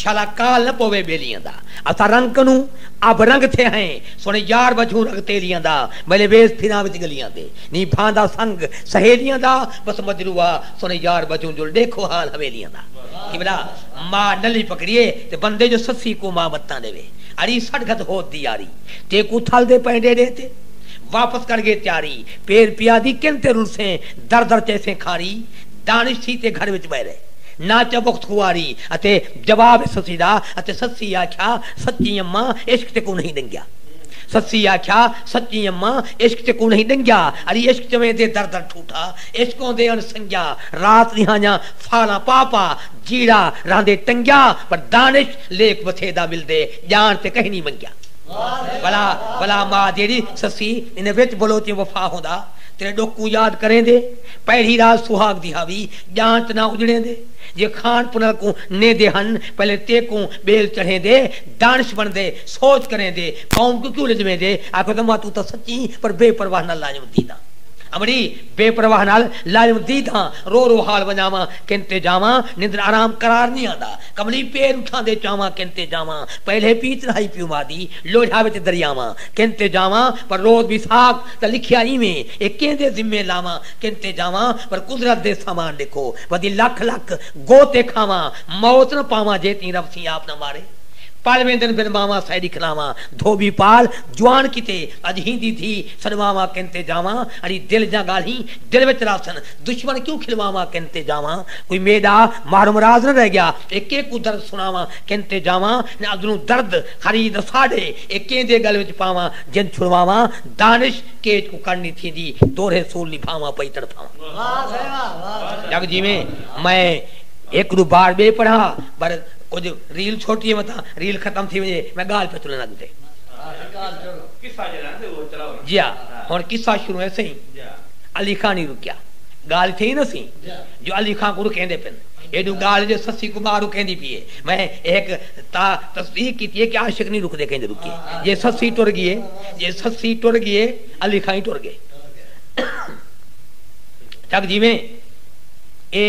شالا کال نہ پوے بیلیاں دا اسا رنگ کنوں اب رنگ تھے ہیں سونے یار بجھوں رنگ تیلیاں دا بلے ویس پھراں وچ گلیاں دے نی بھاندا سنگ سہیلیاں دا بس مجروا سونے یار بجھوں جل دیکھو حال حویلیاں دا کہ بلا ماں نلی پکڑیے تے بندے جو سسی کو ماں بتاں دے وے اڑی سڑگت ہوت دی یاری تے کو تھل دے پینڈے دے تے واپس کر گئے تیاری پیر پیا دی کینتے رلسیں در چیسے کھاری دانش تھی تے گھر وچ بیٹھے ناچا بخت خواری اتے جواب سسی دا اتے سسی آکھیا سچی اماں عشق تے کو نہیں ڈنگیا سسی آکھیا سچی اماں عشق تے کو نہیں ڈنگیا اری عشق چویں دے در ٹھوٹا عشقوں دے ان سنگیا رات نہاں فالا پاپا جیڑا راندے ٹنگیا پر دانش لیک بتھے دا مل دے جان تے کہیں نہیں منگیا بلا ماں جیڑی سسی ان وچ بلوچ وفا ہوندا تیرے ڈوکو یاد کریں دے پہلی رات سہاگ دی ہاوی جانت نہ اجڑیں دے جے خان پنر کو نے دے ہن پہلے تے کو بیل چڑھیں دے دانش بن دے سوچ کریں دے قوم کو کیوں لجمیں دے آکھو دما تو سچی پر بے پرواہ نہ لاجم دیدا امڑی بے پرواہ نال لاجم دیدا رو حال ونجاواں کینتے جاواں نندر آرام قرار نہیں آندا کملی پیر اٹھا دے چاواں کینتے جاواں پہلے پیت رہائی پیو مادی لوڑھا وچ دریاواں کینتے جاواں پر روز بھی ساگ تے لکھیا ایویں اے کیندے ذمے لاواں کینتے جاواں پر قدرت دے سامان دیکھو ودی لکھ گوتے کھاواں موت نہ پاواں جے تی رب سی آپ نہ مارے پالویں دن بن ماما سائڈی کھلاواں دھوبی پال جوان کیتے اج ہیندی تھی سنواواں کینتے جاواں اڑی دل جا گالھی دل وچ راسن دشمن کیوں کھلواواں کینتے جاواں کوئی میڈا مار مراز نہ رہ گیا ایک کو درد سناواں کینتے جاواں نہ ادروں درد خرید ساڑے ایک دے گل وچ پاواں جن چھڑواواں دانش کیج کو کرنی تھی دی دورے سول نبھاواں پئی تڑپاواں جگ جی میں ایک دو بار بے پڑھا پر کچھ ریل چھوٹی ہے متا ریل ختم تھی وجے میں گال پہ تلنا دے جی ہاں ہن قصہ شروع ہے صحیح علی خان ہی رکیا گال تھی نہ سی جو علی خان کو رکھیں دے پن ایڈو گال جو سسی کو مارو کہندی پیے میں ایک تصدیق کی ہے کہ عاشق نہیں رک دے کہندے رکی یہ سسی ٹر گئے علی خان ٹر گئے تک جی میں اے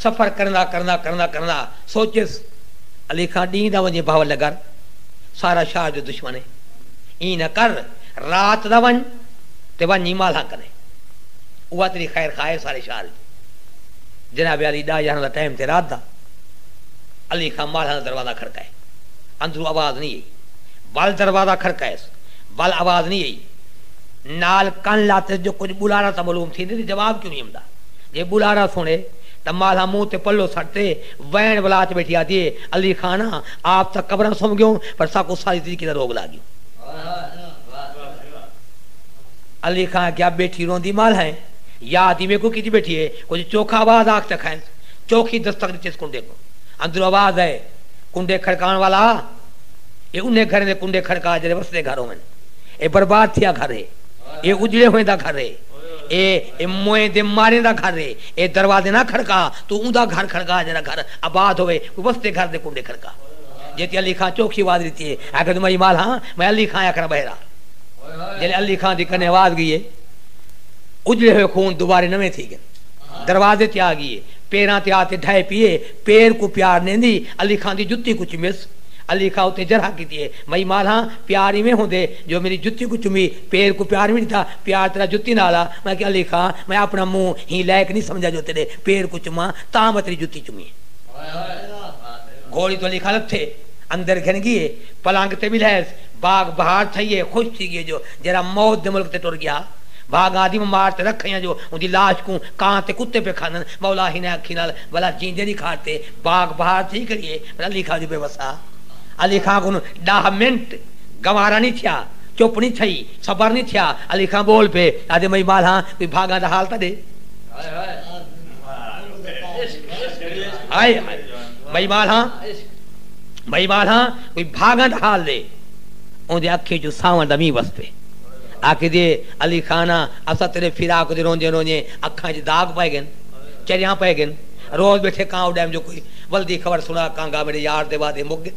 سفر کرنا سوچس علی خان ڈی دا وجے باول لگر سارا شاہ جو دشمن ہے ای نہ کر رات دا ون تے ونی مالا کرے وہ تیری خیر خواہ سارے شاہ جناب علی دا یہاں دا ٹائم تے رات دا علی خان مالا دروازہ کھڑکائے اندرو آواز نہیں آئی بال دروازہ کھڑکائے بال آواز نہیں آئی نال کان لاتے جو کچھ بلارا تا معلوم تھی نہیں جواب کیوں نہیں امدا یہ بلارا سنے تمالا منہ تے پلو سٹتے وین بلا چ بیٹھی آتی ہے علی خانہ آپ تک قبریں سم گیوں پر سا کو ساری طریقے روگ لاگیوں علی خان کیا بیٹھی روندی مال ہے یاد ہی میں کو کیتی بیٹھی ہے کچھ چوکھا آواز آگ تک ہے چوکھی دستک دیتے اس کنڈے کو اندر آواز ہے کنڈے کھڑکان والا یہ انہیں گھر نے کنڈے کھڑکا جڑے وسدے گھروں میں اے برباد تھیا گھر ہے اے اجڑے ہوئے دا گھر ہے اے موئے دے مارے دا گھر ہے اے دروازے نہ کھڑکا تو اوندا گھر کھڑکا جڑا گھر آباد ہوئے وسدے گھر دے کنڈے کھڑکا جیتی علی خان چوکھی آواز دیتی ہے آگے تمہاری مال ہاں میں علی خان آکر بہرا جلے علی خان دی کنے آواز گئی ہے اجڑے ہوئے خون دوبارے نویں تھی گئے دروازے تے آ گئی پیراں تے آتے ڈھائے پیے پیر کو پیار نہیں دی علی خان دی جتی کو چمس علی خان تے جرح کیتی ہے مئی مالا پیاری میں ہوندے جو میری جتی کو چمی پیر کو پیار میں نہیں تھا پیار تیرا جتی نالا میں کہ علی خان میں اپنا منہ ہی لائق نہیں سمجھا جو تیرے پیر کو چما تا میں تیری جتی چمی گھوڑی تو علی خان تھے اندر گھن گئے پلانگ تے بھی لہس باغ بہار تھئیے خوش تھی گئے جو جرا موت دے ملک تے ٹر گیا باغ آدھی میں مارتے رکھیں جو ان دی لاش کو کہاں تے کتے پہ کھانن مولا ہی نے اکھی نال بلا جیندے نہیں کھاتے باغ بہار تھی کریے علی خان جو بے وسا علی خان کو 10 منٹ گوارا نہیں تھیا چپ نہیں تھئی صبر نہیں تھیا علی خان بول پہ آدھے مئی مال ہاں کوئی بھاگا دا حال تا دے آئے مئی مال ہاں بھائی بالا کوئی بھاگن حال دے اون اکھے جو ساون دا می وس پے آکے دے علی خانہ اسا تیرے فراق دے رونجے رونجے اکھاں چ داغ پائے گن چریاں پائے گن روز بیٹھے کاں ڈیم جو کوئی ولدی خبر سنا کانگا میرے یار دے وادے مک گن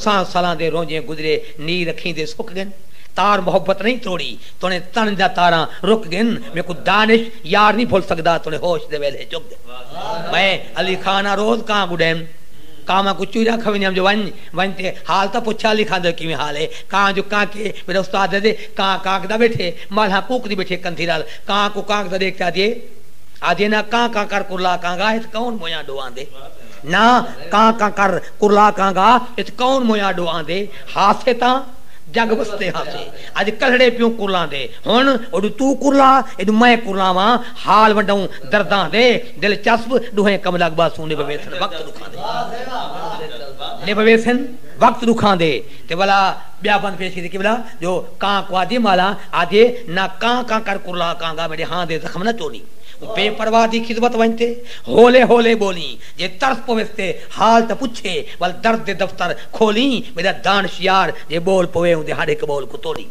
سان سالان دے رونجے گزرے نی رکھیں دے سک گن تار محبت نہیں توڑی تو نے تن دا تاراں رک گن میں کو دانش یار نہیں بھول سکدا تو نے ہوش دے ویلے چک گن میں علی خانہ روز کاں گڈیم کاما کو چوڑا کھوینم جو ونتے حال تا پوچھا لکھا دے کیویں حال ہے کاں جو کاں کے میرا استاد دے کاں کاں دا بیٹھے مالھا کوک دی بیٹھے کندھی نال کاں کو کاں دا دیکھتا دے آدے نہ کاں کاں کر کرلا کاں گا ات کون مویا ڈوان دے نہ کاں کاں کر کرلا کاں گا ات کون مویا ڈوان دے ہاسے تا جگ بستے ہاسے اج کلڑے پیوں کرلا دے ہن اڈ تو کرلا اڈ میں کرلا وا حال وڈوں درداں دے دل چسپ دوہیں کم لگ با سونے بویسن وقت رکھا دے نے بویسن وقت رکھا دے تے بلا بیا بند پیش کی بلا جو کاں کو آدی مالا آدے نہ کاں کاں کر کرلا کاں گا میرے ہاں دے زخم نہ چوڑی بے پرواہ دی خدمت ونتے ہولے ہولے بولی جے ترس پوستے حال تا پوچھے ول درد دے دفتر کھولی میرا دانش یار جے بول پوے ہوں دے ہر ایک بول کو توڑی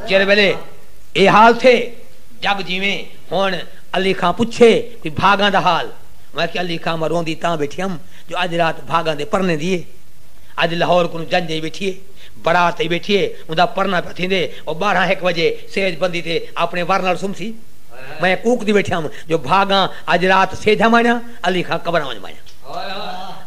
چیر ویلے اے حال تھے جگ جیویں ہون علی خان پوچھے کہ بھاگاں دا حال میں کہ علی خان مروندی تاں بیٹھی ہم جو اج رات بھاگاں دے پرنے دیے اج لاہور کو جنجے بیٹھیے برات بیٹھیے اوندا پرنا پتھیندے او 12-1 بجے سیج بندی تے اپنے ورنال سمسی میں کوک دی بیٹھا ہوں جو بھاگاں اج رات سیدھا مانا علی خان قبراں وچ مانا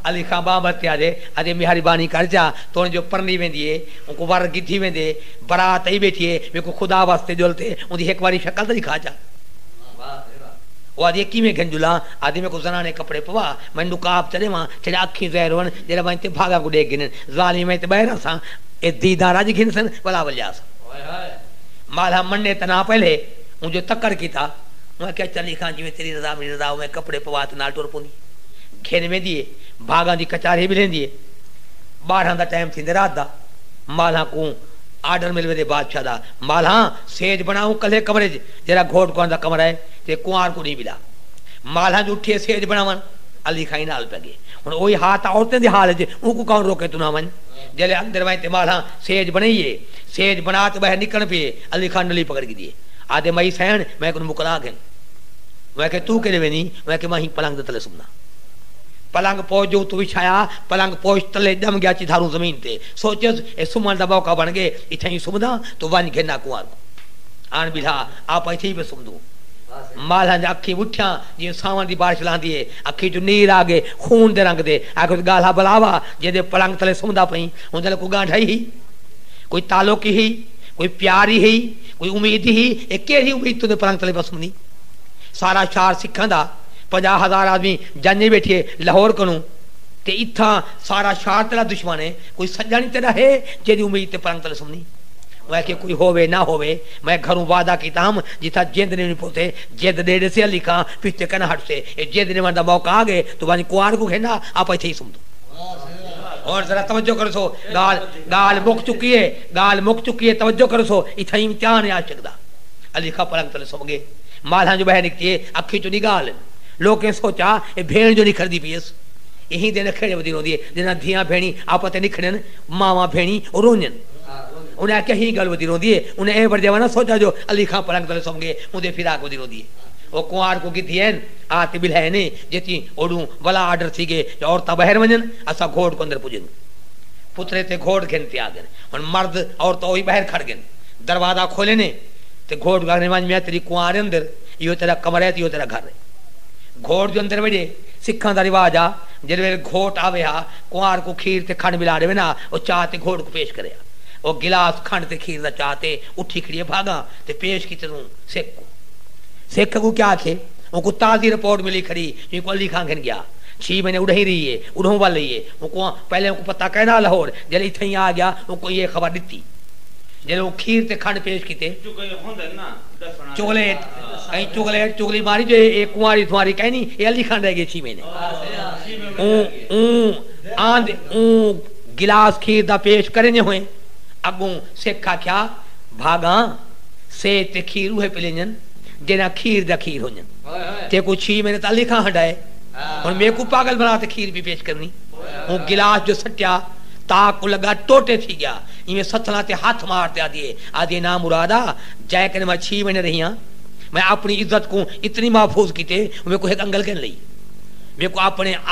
علی خان بابت آدے آدے مہربانی کر جا تو جو پرنی ویندی ہے ان کو ور گدھی ویندے برات ای بیٹھی ہے میں کو خدا واسطے جولتے ان دی ایک باری شکل تے دکھا جا وہ آدھی کیویں گنجلا آدھی میں کو زنانے کپڑے پوا میں نقاب چلے وہاں چلے اکھیں زہر ون جڑا وہیں تے بھاگا کو ڈیگ گن ظالم تے بہرا سا اے دیدار اج گھن سن ولا ولیا سا مالا مننے تنا پہلے ان جو تکڑ کیتا میں کیا چلی خان جی میں تیری رضا میری رضا میں کپڑے پوات نال ٹر پوندی گھن میں دیے بھاگاں دی کچاری بھی لیندی 12 دا ٹائم تھیندے رات دا مالا کو آرڈر مل وے بادشاہ دا مالا سیج بناؤں کلے کمرے جرا گھوٹ کون دا کمرہ ہے تے کوار کو نہیں ملا مالا جو اٹھے سیج بناون علی خان نال پہ گئے ہن اوہی ہاتھ عورتیں دی حال ہے ان کو کون روکے تو نہ من جلے اندر ویں تے مالا سیج بنائیے سیج بنا تے باہر نکل پے علی خان نلی پکڑ کے دیے آدھے مئی سین میں کو مکلا گئے میں کہ تو کے لیے نہیں میں کہ میں پلنگ دے تلے سمنا پلنگ پوچھ جو تو بچھایا پلنگ پوچھ تلے دم گیا چی دھاروں زمین تے سوچس اے سمن دا موقع بن گئے اتھیں ہی سمدا تو ون گھنا کوار کو آن بلا آپ ایتھے ہی پہ سمدو مالا جا اکھی اٹھیاں جی ساون دی بارش لاندی ہے اکھی جو نیر آگے خون دے رنگ دے آگے گالہ بلاوا جے دے پلنگ تلے سمدا پئی ان دے کو گانڈھائی ہی کوئی تعلق ہی کوئی پیاری ہی کوئی امید ہی ایک کیڑی امید تو دے پلنگ تلے بس منی سارا شہر سکھاں دا 50,000 آدمی جانے بیٹھے لاہور کنوں تے اتھاں سارا شہر تیرا دشمن ہے کوئی سجا نہیں تیرا ہے جیدی امید تے پلنگ تلے سمنی میں کہ کوئی ہووے نہ ہووے میں گھروں وعدہ کیتا ہم جتھا جند نے نہیں پوتے جند ڈیڑھ سے علی خان پیچھے کنا ہٹ سے جند نے دا موقع آ گئے تو وانی کوار کو گھنا آپ ایتھے ہی سمدو اور ذرا توجہ کرو سو گال مک چکی ہے توجہ کرو سو اتھا امتحان ہے عاشق دا علی خان پلنگ تلے سم گئے مالہاں جو بہر نکتی ہے اکھی چو نگال لوگیں سوچا اے بھیڑ جو نکھر دی پیس یہی دے نکھڑے ودی رو دیے جنا دھیاں بھیڑی آپتے نکھڑن ماما بھیڑی اور رونن انہیں کیا ہی گل ودی رو دیے انہیں اے بڑھ جوانا سوچا جو علی خان پلنگ تلے سم گئے انہیں فراق ودی رو دیے وہ کوار کو کی دھیئن آتے بلہے نے جتی اوڑوں ولا آرڈر تھی گئے جو عورتہ بہر ونن اسا گھوڑ کو اندر پوجن پترے تے گھوڑ گھنتے آگن اور مرد عورتہ وہی بہر کھڑ گن دروازہ کھولے نے تے گھوڑ گھرنے وانج میں تیری کوار اندر یہ تیرا کمر ہے یہ تیرا گھر ہے گھوڑ جو اندر وڑے سکھاں دا رواج آ جڑے ویلے گھوٹ آوے ہا کوار کو کھیر تے کھنڈ ملا دے نا او چاہتے گھوڑ کو پیش کرے او گلاس کھنڈ تے کھیر دا چاہتے اٹھی کھڑی بھاگا تے پیش کی توں سکھ کو کیا تھے ان کو تازی رپورٹ ملی کھڑی یہ کو علی خان گھن گیا 6 مہینے اڑھی رہی ہے اڑھوں وال رہی ہے ان کو پہلے ان کو پتہ کہنا لاہور جلے اتھیں آ گیا ان کو یہ خبر دیتی جلے وہ کھیر تے کھنڈ پیش کیتے چگلیٹ چگلی ماری جو ایک کنواری تمہاری کہنی یہ علی خان رہ گئے 6 مہینے آند گلاس کھیر دا پیش کرنے ہوئے اگوں سکھا کیا بھاگاں سے تے کھیر ہوئے پلینجن جنا کھیر دا کھیر ہونجن تے کو 6 مہینے تا علی خان ہٹائے اور میں کو پاگل بنا تے کھیر بھی پیش کرنی وہ گلاس جو سٹیا تاک کو لگا ٹوٹے تھی گیا یہ ستھلا تے ہاتھ مارتے آدھی نا مرادا جائے کہ میں 6 مہینے رہی ہاں میں اپنی عزت کو اتنی محفوظ کیتے میرے کو ایک انگل کہن لئی میرے کو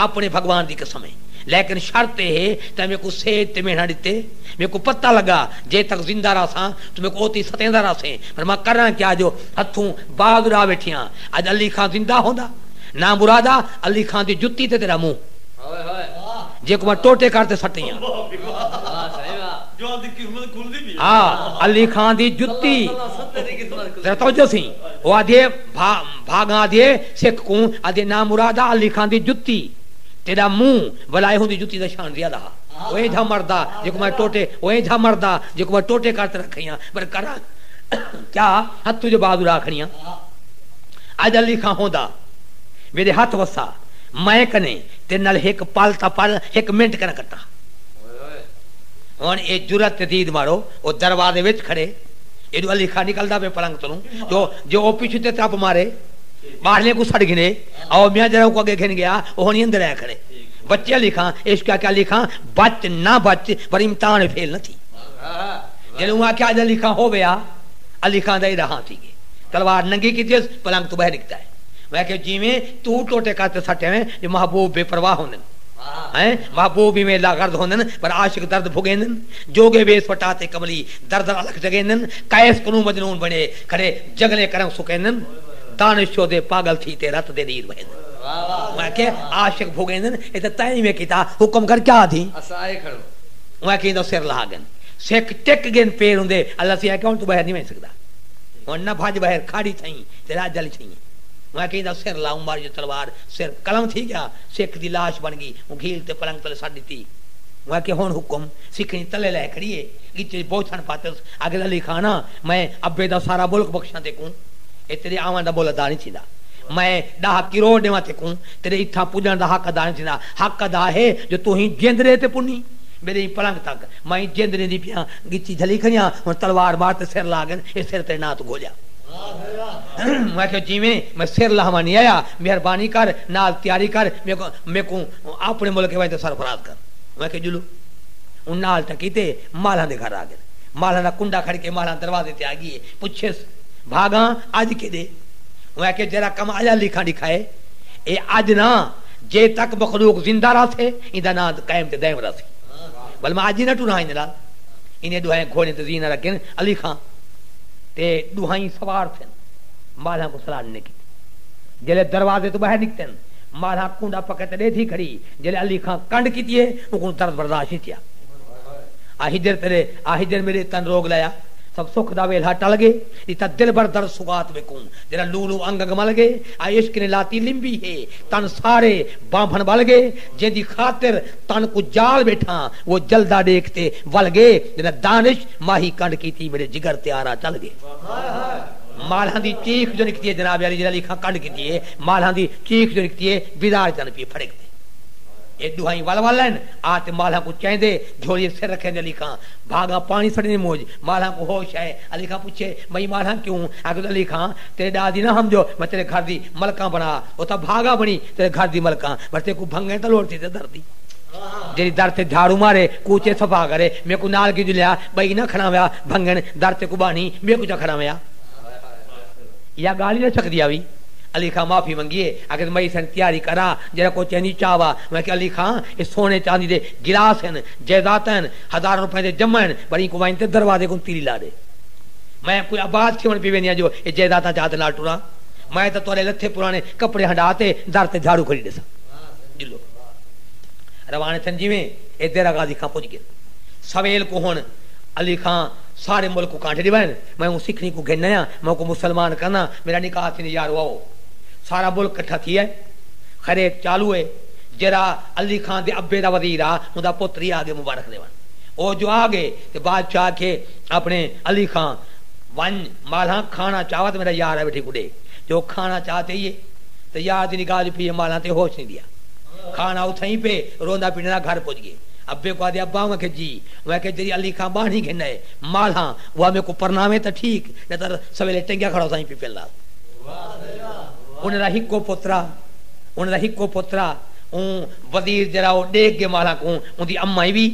اپنے بھگوان دی قسم ہے لیکن شرط ہے تے میرے کو صحت تے مہینہ دیتے میرے کو پتہ لگا جے تک زندہ رہا سا تو میرے کو اوتی ستیندا رہا سے پر میں کرنا کیا جو ہتھوں باغ را بیٹھیاں اج علی خان زندہ ہوندا نا مرادا علی خان دی جُتی تے تیرا منہ جے کو میں ٹوٹے کرتے سٹیاں علی خان دی جُتی ذرا توجہ سی وہ آدھے بھاگاں آدھے سکھ کو آدھے نا مرادا علی خان دی جُتی تیرا منہ بلائے ہوں دی جُتی دا شان زیادہ وہ جھا مردا جے کو میں ٹوٹے وہ جھا مردا جے کو میں ٹوٹے کرتے رکھیاں پر کرا کیا ہتھ جو بازو رکھنیاں اج علی خان ہوندا میرے ہاتھ وسا میں کنے تے نال ایک پالتا پال 1 منٹ کرا کٹا ہن اے جرت دید مارو او دروازے وچ کھڑے ایڈو علی خان نکلدا پہ پلنگ تو جو او پیچھے تے تپ مارے باہرلے کو سڑ گنے او میاں جرا کو اگے گھن گیا او ہنی اندر آ کھڑے بچے علی خان اس کیا علی خان بچ نہ بچ پر امتحان فیل نہ تھی جنوں آ کیا علی خان ہو گیا علی خان دا رہا تھی تلوار ننگی کی تیز پلنگ تو باہر نکتا ہے میں کہ جی میں تو ٹوٹے کرتے سٹے ہیں جو محبوب بے پرواہ ہوندن محبوبی میں لا غرض ہوندن پر عاشق درد بھگیندن جوگے بیس پٹاتے کملی درد الگ جگیندن قیس کنو مجنون بنے کھڑے جگلے کرم سکیندن دانش شو دے پاگل تھی تے رت دے دیر بہن میں کہ عاشق بھگیندن اے تے تائیں میں کیتا حکم کر کیا تھی اسائے کھڑو میں کہ سر لاگن سیک ٹک گن پیر ہوندے اللہ سے کہون تو باہر نہیں وین سکدا ہن نہ بھاج باہر کھاڑی تھئی تے راج جل تھئی میں کہ سر لاؤں مار جو تلوار سر قلم تھی گیا سکھ دی لاش بن گئی وہ گھیل تے پلنگ تلے سڑ دتی میں کہ ہن حکم سکھنی تلے لے کھڑی ہے گچے بوچھن پاتس اگے علی خانا میں ابے دا سارا ملک بخشاں تے کو اے تیرے آوان دا بولا دا نہیں تھیندا میں 10 کروڑ دیواں تے کو تیرے ایتھا پجن دا حق ادا نہیں تھیندا حق ادا ہے جو تو ہی جندرے تے پنی میرے پلنگ تک میں جندرے دی پیاں گچی جھلی کھڑیاں ہن تلوار مار تے سر لاگن اے سر تے نہ تو گولیا میں کہ جی میں سر لہما نہیں آیا مہربانی کر نال تیاری کر میں کو اپنے ملک کے واسطے سرفراز کر میں کہ جلو ان نال ٹکیتے مالاں دے گھر آ گئے مالاں دا کنڈا کھڑ کے مالاں دروازے تے آ گئی پوچھے بھاگاں اج کے دے میں کہ جرا کم آیا لکھا دکھائے اے اج نہ جے تک مخلوق زندہ رہ تھے ایندا نام قائم تے دائم رہ سی بل میں اج نہ ٹنا این نال انہیں دوہے گھوڑے تے زینہ رکھن علی خان تے دوہائی سوار تھے مالا کو سلاڑنے کی جلے دروازے تو باہر نکتے ہیں مالا کنڈا پکتے دے تھی کھڑی جلے علی خان کنڈ کی تیے وہ کن درد برداشت نہیں تھیا آہجر میرے تن روگ لیا سب سکھ دا ویلہ ٹل گئے ایتا دل بر در سگات میں کون جرا لولو انگ مل گئے عشق نے لاتی لمبی ہے تن سارے بامبھن بل گئے جن دی خاطر تن کو جال بیٹھا وہ جلدہ دیکھتے ول گئے جنہ دانش ماہی کنڈ کی تھی میرے جگر تیارہ چل گئے مالہاں دی چیخ جو نکتی ہے جناب علی خان کنڈ کی تھی مالہاں دی چیخ جو نکتی ہے بیدار جن پی پھڑکتے یہ دوہائی ول والن آتے مالہاں کو چاہیں دے جھوڑی سر رکھیں دے علی خان بھاگا پانی سڑنے موج مالہاں کو ہوش ہے علی خان پوچھے میں مالہاں کیوں آگے علی خان تیرے دادی نہ ہم جو میں تیرے گھر دی ملکاں بنا وہ تا بھاگا بنی تیرے گھر دی ملکاں بس تیرے کو بھنگیں تا لوڑتی تے دردی جی در تے جھاڑو مارے کوچے صفا کرے میں کو نال کی جلیا بھائی نہ کھڑا ہوا بھنگن در تے کو بانی میں کو چا کھڑا ہوا یا گالی نہ چک دیا بھی علی خان معافی منگیے اگر میں سن تیاری کرا جرا کو چینی چاوا میں کہ علی خان اس سونے چاندی دے گلاس ہیں جائیداد ہیں 1000 روپے دے جمع ہیں بڑی کو وائنتے دروازے کو تیری لا دے میں کوئی آباد کیوں پی وینیا جو یہ جائیداد چاہتے نال ٹورا میں تو تورے لتھے پرانے کپڑے ہنڈاتے در تے جھاڑو کھڑی دے سا جلو روانے تھن جی میں اے دیرا غازی خان پہنچ گئے سویل کو ہون علی خان سارے ملک کو کانٹے دیوائن میں ہوں سکھنی کو گھننا میں کو مسلمان کرنا میرا نکاح تھی یار واؤ سارا ملک کٹھا تھی ہے خرید چالو ہے جرا علی خان دے ابے دا وزیر آ اوندا پتری آگے مبارک دیوان او جو آگے تے بادشاہ کے اپنے علی خان ون مالہاں کھانا چاہوا تو میرا یار ہے بیٹھی گڈے جو کھانا چاہتے ہی تے یار دی نگاہ پی مالہاں تے ہوش نہیں دیا کھانا اتھیں پہ روندا پیٹنا گھر پہنچ گئے ابے کو آدھے ابا میں کہ جی میں کہ جی علی خان بانی گھن ہے مالہاں وہ میں کو پرنامے تا ٹھیک نہ تر سویلے ٹنگیا کھڑا سائیں پی پہلا انہیں دا ہکو پترا وزیر جرا وہ ڈیگ کے مالا کو ان دی اما بھی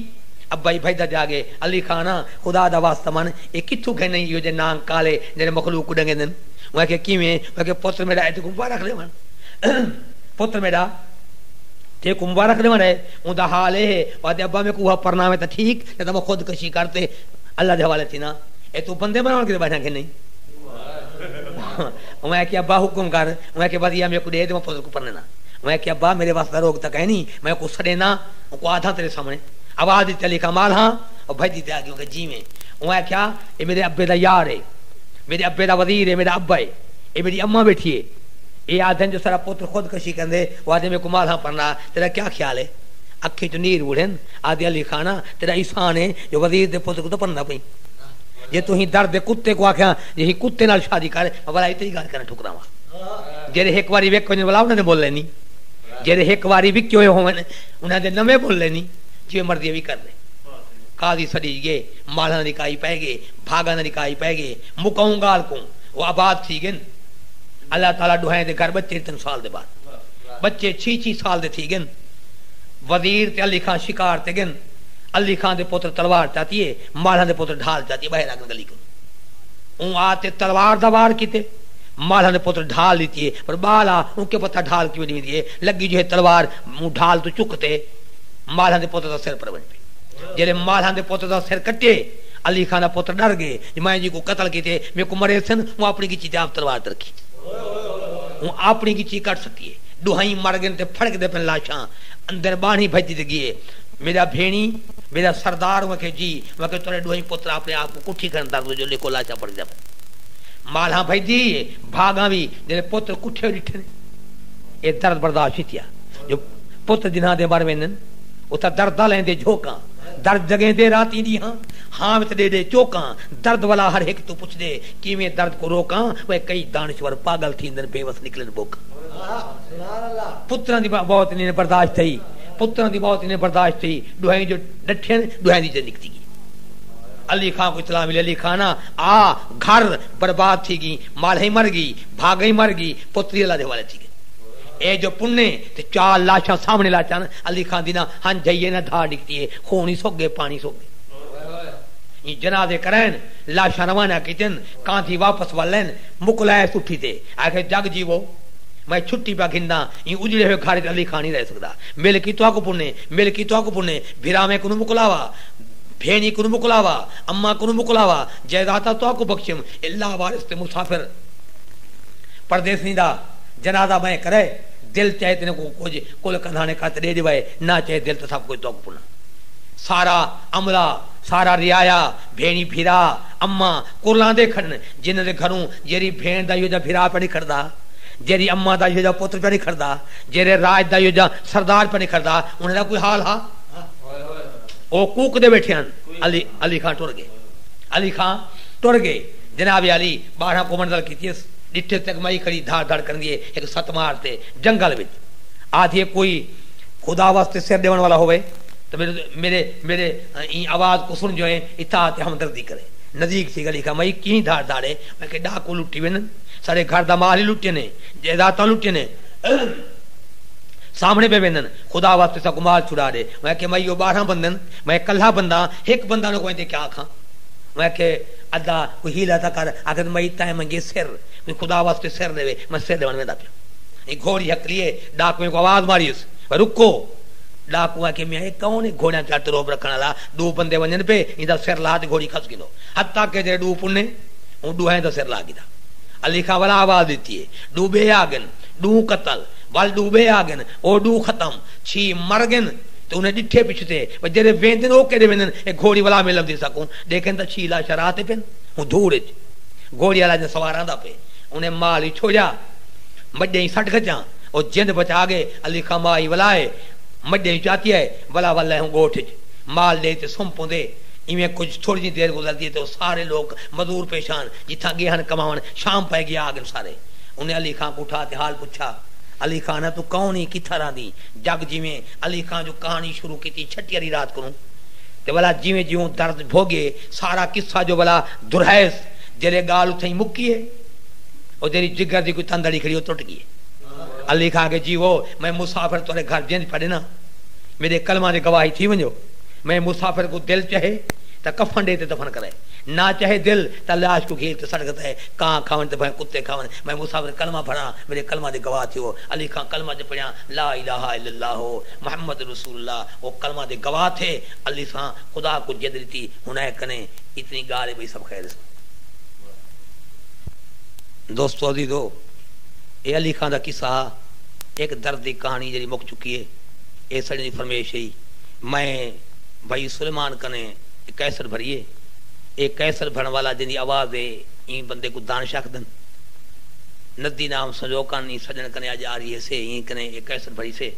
ابا ہی بھائی دا جاگے علی خانہ خدا دا واسطہ من یہ کتوں کہ نہیں یہ جے نام کالے جڑے مخلوق ڈنگے دن وہ کہ کیویں وہ کہ پتر میرا تے مبارک دے من پتر میرا تے کو مبارک دے من ہے اون دا حال ہے وا ابا میں کو پرنا میں تے ٹھیک تے تم خود کشی کرتے اللہ دے حوالے تھی نا اے تو بندے بناون کے بیٹھا کہ نہیں میں کہ ابا حکم کر میں کہ بدیا میں کو دے تے پتر کو پرنا میں کہ ابا میرے واسطے روک تک ہے نہیں میں کو سڑے نہ کو آدھا تیرے سامنے آواز چلی کمال ہاں اور بھائی تے آگے کہ جی میں کیا یہ میرے ابے دا یار ہے میرے ابے دا وزیر ہے میرا ابا ہے یہ میری اما بیٹھی ہے یہ آدھن جو سارا پتر خود کشی کردے وہ آدھے میں کو مال ہاں پڑھنا تیرا کیا خیال ہے اکھی چ نیر اڑن آدھے علی خانہ تیرا احسان ہے جو وزیر دے پتر کو تو پڑھنا پئی جے تو ہی درد کتے کو آکھیا جے ہی کتے نال شادی کر بھلا اتنی گل کرن ٹھکراواں جے ایک واری ویکھ ونجن بلا انہاں نے بول لینی جے ایک واری وکے ہوئے ہون انہاں دے نویں بول لینی جے مرضی بھی کر لے قاضی سڑی گئے مالا نکائی پہ گئے بھاگا نکائی پہ گئے مکاؤں گال کو وہ آباد تھی گئے اللہ تعالیٰ ڈوہائیں دے گھر بچے 3 سال دے بعد بچے 6 سال دے تھی گئے وزیر تے علی خان شکار تے گئے علی خان دے پوتر تلوار چاہتی ہے مالا دے پوتر ڈھال چاہتی ہے باہر آگن گلی کو اون آتے تلوار دا وار کیتے مالا نے پوتر ڈھال لیتی ہے پر بالا ان کے پتہ ڈھال کیوں نہیں دیے لگی جو ہے تلوار ڈھال تو چکتے مالا دے پوتر دا سر پر بن پہ جلے مالا دے پوتر دا سر کٹے علی خان دا پوتر ڈر گئے میں جی کو قتل کیتے میں کو مرے سن وہ اپنی کی چیز آپ تلوار ترکی وہ اپنی کی چیز کٹ سکتی ہے دوہائی مر گئے تے پھڑک دے پن لاشاں اندر بانی بھجی دے گئے میرا بھینی میرا سردار وہ کہ جی وہ کہ تورے دوہائی پوتر اپنے آپ کو کٹھی کرن دا جو لے کو لاشا پڑ جا مالا بھائی دی بھاگا بھی جلے پوتر کٹھے ڈٹھے اے درد برداشت کیا جو پوتر جنہاں دے بار وینن اتا درد لیں دے جھوکاں درد جگہیں دے راتی دی ہاں میں دے دے چوکاں درد والا ہر ایک تو پوچھ دے کہ میں درد کو روکاں وہ کئی دانشور پاگل تھی اندر بے وس نکلن بوکاں پتران دی بہت انہیں برداشت تھی پتران دی بہت انہیں برداشت تھی دوہائیں جو ڈٹھیں دوہائیں دی جن نکتی گی علی خان کو اطلاع ملی علی خانہ آ گھر برباد تھی گی مال ہی مر گئی بھاگ ہی مر گئی پتری اللہ دے والے تھی گئی اے جو پنے تے 4 لاشاں سامنے لاچاں علی خان دینا ہن جائیے نہ دھا ڈکتی ہے خونی سو گئے پانی سو گئے یہ جنازے کرین لاشاں روانہ کیتن کان تھی واپس والن مکلائے سٹھی تے آکھے جگ جیو میں چھٹی پا گھندا یہ اجڑے ہوئے گھر علی خان نہیں رہ سکتا مل کی تو کو پنے بھرا میں کنو مکلاوا بھینی کنو مکلاوا اما کنو مکلاوا جائیداد تو کو بخشم اللہ وارث تے مسافر پردیسی دا جنازہ میں کرے دل چاہے تینے کو کچھ کل کندھانے کا دے دیوائے نہ چاہے دل تو سب کوئی تو پنا سارا عملہ سارا رعایا بھینی بھیرا اما کورلان دے کھڑن جن دے گھروں جیری بھین دا یو جا بھیرا پہ نہیں کھڑدا جیری اما دا یو جا پوتر پہ نہیں کھڑدا جیرے راج دا یو جا سردار پہ نہیں کھڑدا انہیں دا کوئی حال ہا او کوک دے بیٹھے ہیں علی خان ٹر گئے جناب علی 12 کو منزل کی تیس ڈٹھے تک مائی کھڑی دھاڑ دھاڑ کر دیے ایک 7 مارتے جنگل وچ آدھی کوئی خدا واسطے سر دیون والا ہوئے تو میرے آواز کو سن جو ہے اطاعت ہمدردی کرے نزدیک سی گلی کا مائی کی دھاڑ دھاڑے میں کہ ڈاکو لٹی وین سارے گھر دا مال ہی لٹے نے جائیداد لٹے نے سامنے پہ وینن خدا واسطے سا مال چھڑا دے میں کہ میں 12 بندن میں کلھا بندہ ایک بندہ نو کوئی تے کیا کھاں میں کہ ادا کوئی ہیلا تا کر اگر میں تائیں منگے سر کوئی خدا واسطے سر دے میں سر دیون میں دا پیا ایک گھوڑی حق لیے ڈاکو کو آواز ماریس رکو ڈاکو کہ میں کون گھوڑا چاٹ روب رکھن والا 2 بندے ونجن پہ ایندا سر لا تے گھوڑی کھس گلو حتا کہ جے 2 پنے اون 2 دا سر لا گدا علی خان والا آواز دیتی ہے 2 بے آگن 2 قتل وال 2 بے آگن او 2 ختم 6 مر گن تو انہیں ڈٹھے پچھتے جڑے ویندن او کدے ویندن ایک گھوڑی والا میں لب دے سکوں دیکھن تا 6 لاش رات پن ہوں دھوڑ گھوڑی والا نے سواراں دا پہ انہیں مال ہی چھوڑیا مڈے 60 گجاں او جند بچا گئے علی خان مائی ولائے مڈے چاتی ہے ولا ولا ہوں گوٹھ مال دے تے سمپوں دے ایویں کچھ تھوڑی جی دیر گزرتی ہے تو سارے لوگ مزدور پیشان جتھا گئے ہن کماون شام پہ گیا آگن سارے انہیں علی خان کو اٹھا تے حال پوچھا علی خان تو کون ہی کتھا رہندی جگ جیویں علی خان جو کہانی شروع کی تھی چھٹی والی رات کو تے والا جیویں جیوں درد بھوگے سارا قصہ جو والا درہیس جلے گال اتھیں مکی ہے اور تیری جگر دی کوئی تندڑی کھڑی ہو ٹوٹ گئی علی خان کے جیو میں مسافر تھوڑے گھر جنج پڑے نا میرے کلمہ دے گواہی تھی ونجو میں مسافر کو دل چاہے تا کفن دے تے دفن کرے نہ چاہے دل تا لاش کو گھیر تے سڑکتا ہے کہاں کھاون تے کتے کھاون میں مسافر کلمہ پڑھا میرے کلمہ دے گواہ تھی علی خان کلمہ دے پڑھا لا الہ الا اللہ محمد رسول اللہ وہ کلمہ دے گواہ تھے علی خان خدا کو جد دیتی ہنائے کنے اتنی گالے بھی سب خیر دوستو عزیزو یہ علی خان دا قصہ ایک درد دی کہانی جڑی مک چکی ہے اے سڑی فرمیش ہے میں بھائی سلیمان کنے کیسر بھریے ایک کیسر بھرن والا جن دی آواز ہے این بندے کو دانش آخدن ندی نام سنجوکان این سجن کنے آج آ رہی ہے سے این کنے ایک کیسر بھری سے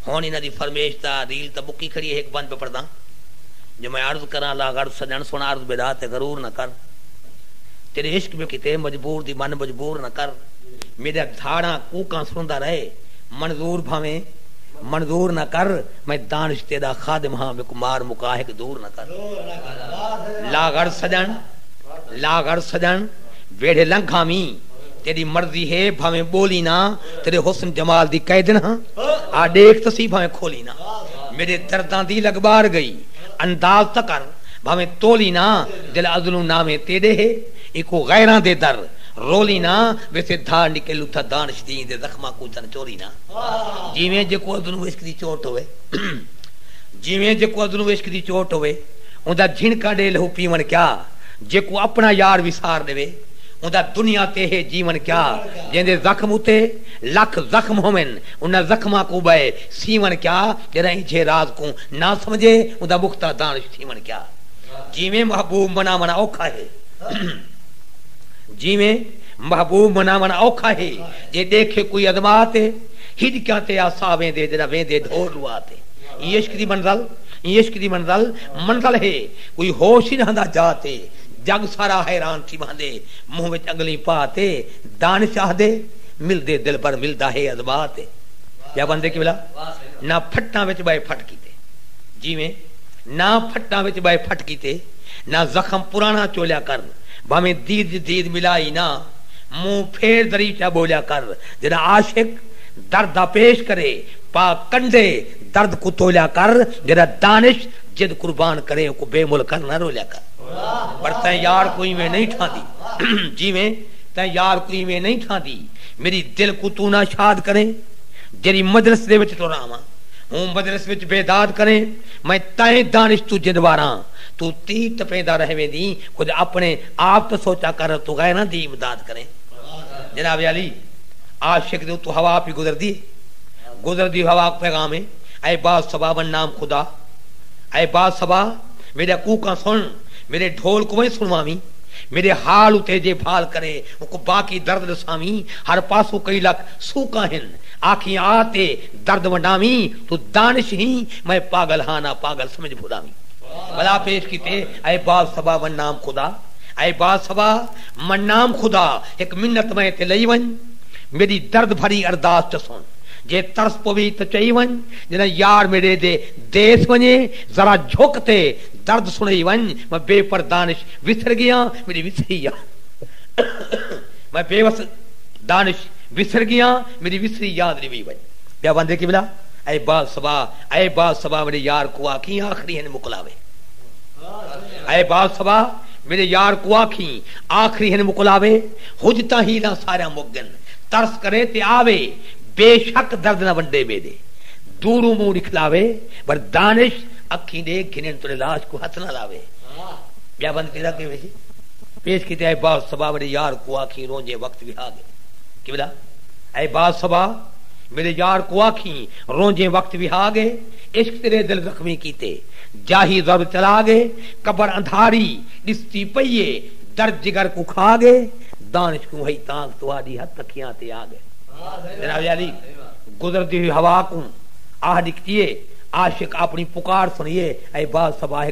ہونی ندی فرمیش تا ریل تا بکی کھڑی ہے ایک بند پہ پڑھدا جو میں عرض کرا لا غرض سجن سونا عرض بیدات ہے غرور نہ کر تیرے عشق میں کتے مجبور دی من مجبور نہ کر میرے دھاڑا کوکاں سندا رہے منظور بھاویں منظور نہ کر میں دانش تیرا خادم ہاں میں کمار مکاہک دور نہ کر لا غر سجن ویڑے لنگھامی تیری مرضی ہے بھاویں بولی نہ تیرے حسن جمال دی قید نہ آ دیکھ تسی بھاویں کھولی نہ میرے درداں دی لگبار گئی انداز تکر بھاویں تولی نہ دل ازلو نامے تیرے ہے ایکو غیران دے در رولی نا ویسے دھار نکلو تھا دانش دین دے زخمہ کو چن چوری نا جیویں جکو ادنو عشق دی چوٹ ہوئے جیویں جکو ادنو عشق دی چوٹ ہوئے اوندا جھنکا دے لہو پیون کیا جکو اپنا یار وسار دے اوندا دنیا تے ہے جیون کیا جیندے زخم اتے لکھ زخم ہومن انہا زخمہ کو بے سیون کیا جرہیں جھے راز کو نہ سمجھے اوندا مختہ دانش تھیون کیا جیویں محبوب منا منا اوکھا ہے جی میں محبوب منامنا اوکھا ہے جے دیکھے کوئی عظمات ہڈ کیا تے آساویں دے جنا ویں دے دھور رواتے یہ عشق دی منزل ہے کوئی ہوش ہی نہ جاتے جگ سارا حیران تھی باندے منہ وچ انگلی پاتے دانش آدے مل دے دل پر ملدا ہے عظمات یا بندے کی بلا نہ پھٹاں وچ بائے پھٹ کیتے جی میں نہ پھٹاں وچ بائے پھٹ کیتے نہ زخم پرانا چولیا کر بھامیں دید ملائی نا منہ پھیر دریچہ بولیا کر جنا عاشق دردہ پیش کرے پا کنڈے درد کو تولیا کر جنا دانش جد قربان کرے کو بے مل کر نہ رولیا کر پر تین یار کوئی میں نہیں ٹھان دی جی میں تین یار کوئی میں نہیں ٹھان دی میری دل کو تو نہ شاد کریں جری مدرس دے وچ تو راما ہوں مدرس وچ بیداد کریں میں تائیں دانش تو جدواراں تو تیر تپیدہ رہویں دی خود اپنے آپ تو سوچا کر تو غیرہ دی امداد کریں جناب علی عاشق دے تو ہوا پی گزر دی ہوا پیغام ہے اے باز صبا بن نام خدا اے باز صبا میرے کوکاں سن میرے ڈھول کو میں سنوامی میرے حال اتے جے بھال کرے ان کو باقی درد رسامی ہر پاسو کئی لکھ سوکا ہن آنکھیں آتے درد ونڈامی تو دانش ہی میں پاگل ہانا پاگل سمجھ بھولامی بلا پیش کیتے اے باز صبا من نام خدا اے باز صبا من نام خدا ایک منت میں تے لئی ون میری درد بھری ارداس چسون جے ترس پوی تو چئی ون جنا یار میرے دے دیس ونجے ذرا جھوکتے درد سنئی ون میں بے پر دانش وسر گیا میری وسری میں بے وس دانش وسر گیا میری وسری یاد نہیں ون بیا بندے کی بلا اے باز صبا میرے یار کو آکھیں آخری ہن مکلاوے اے باز صبا میرے یار کو آکھیں آخری ہن مکلاوے حجتا ہی نہ سارا مگن ترس کرے تے آوے بے شک درد نہ ونڈے بے دے دوروں منہ نکلاوے پر دانش اکھیں دے گھنن تو لاش کو ہاتھ نہ لاوے بیا بند پیدا کے ویسے پیش کیتے اے باز صبا میرے یار کو آکھیں رونجے وقت بھی آگے کی بلا اے باز صبا میرے یار کو آکھیں رونجے وقت بھی آگے عشق تیرے دل زخمی کیتے جاہی ضرب چلا گے قبر اندھاری دستی پئیے درد جگر کو کھا گے دانش کو ہی تانگ تو آدھی حد تکیاں تے آگے جناب علی گزرتی ہوئی ہوا کو آہ دکھتیے عاشق اپنی پکار سنیے اے باز صبا ہے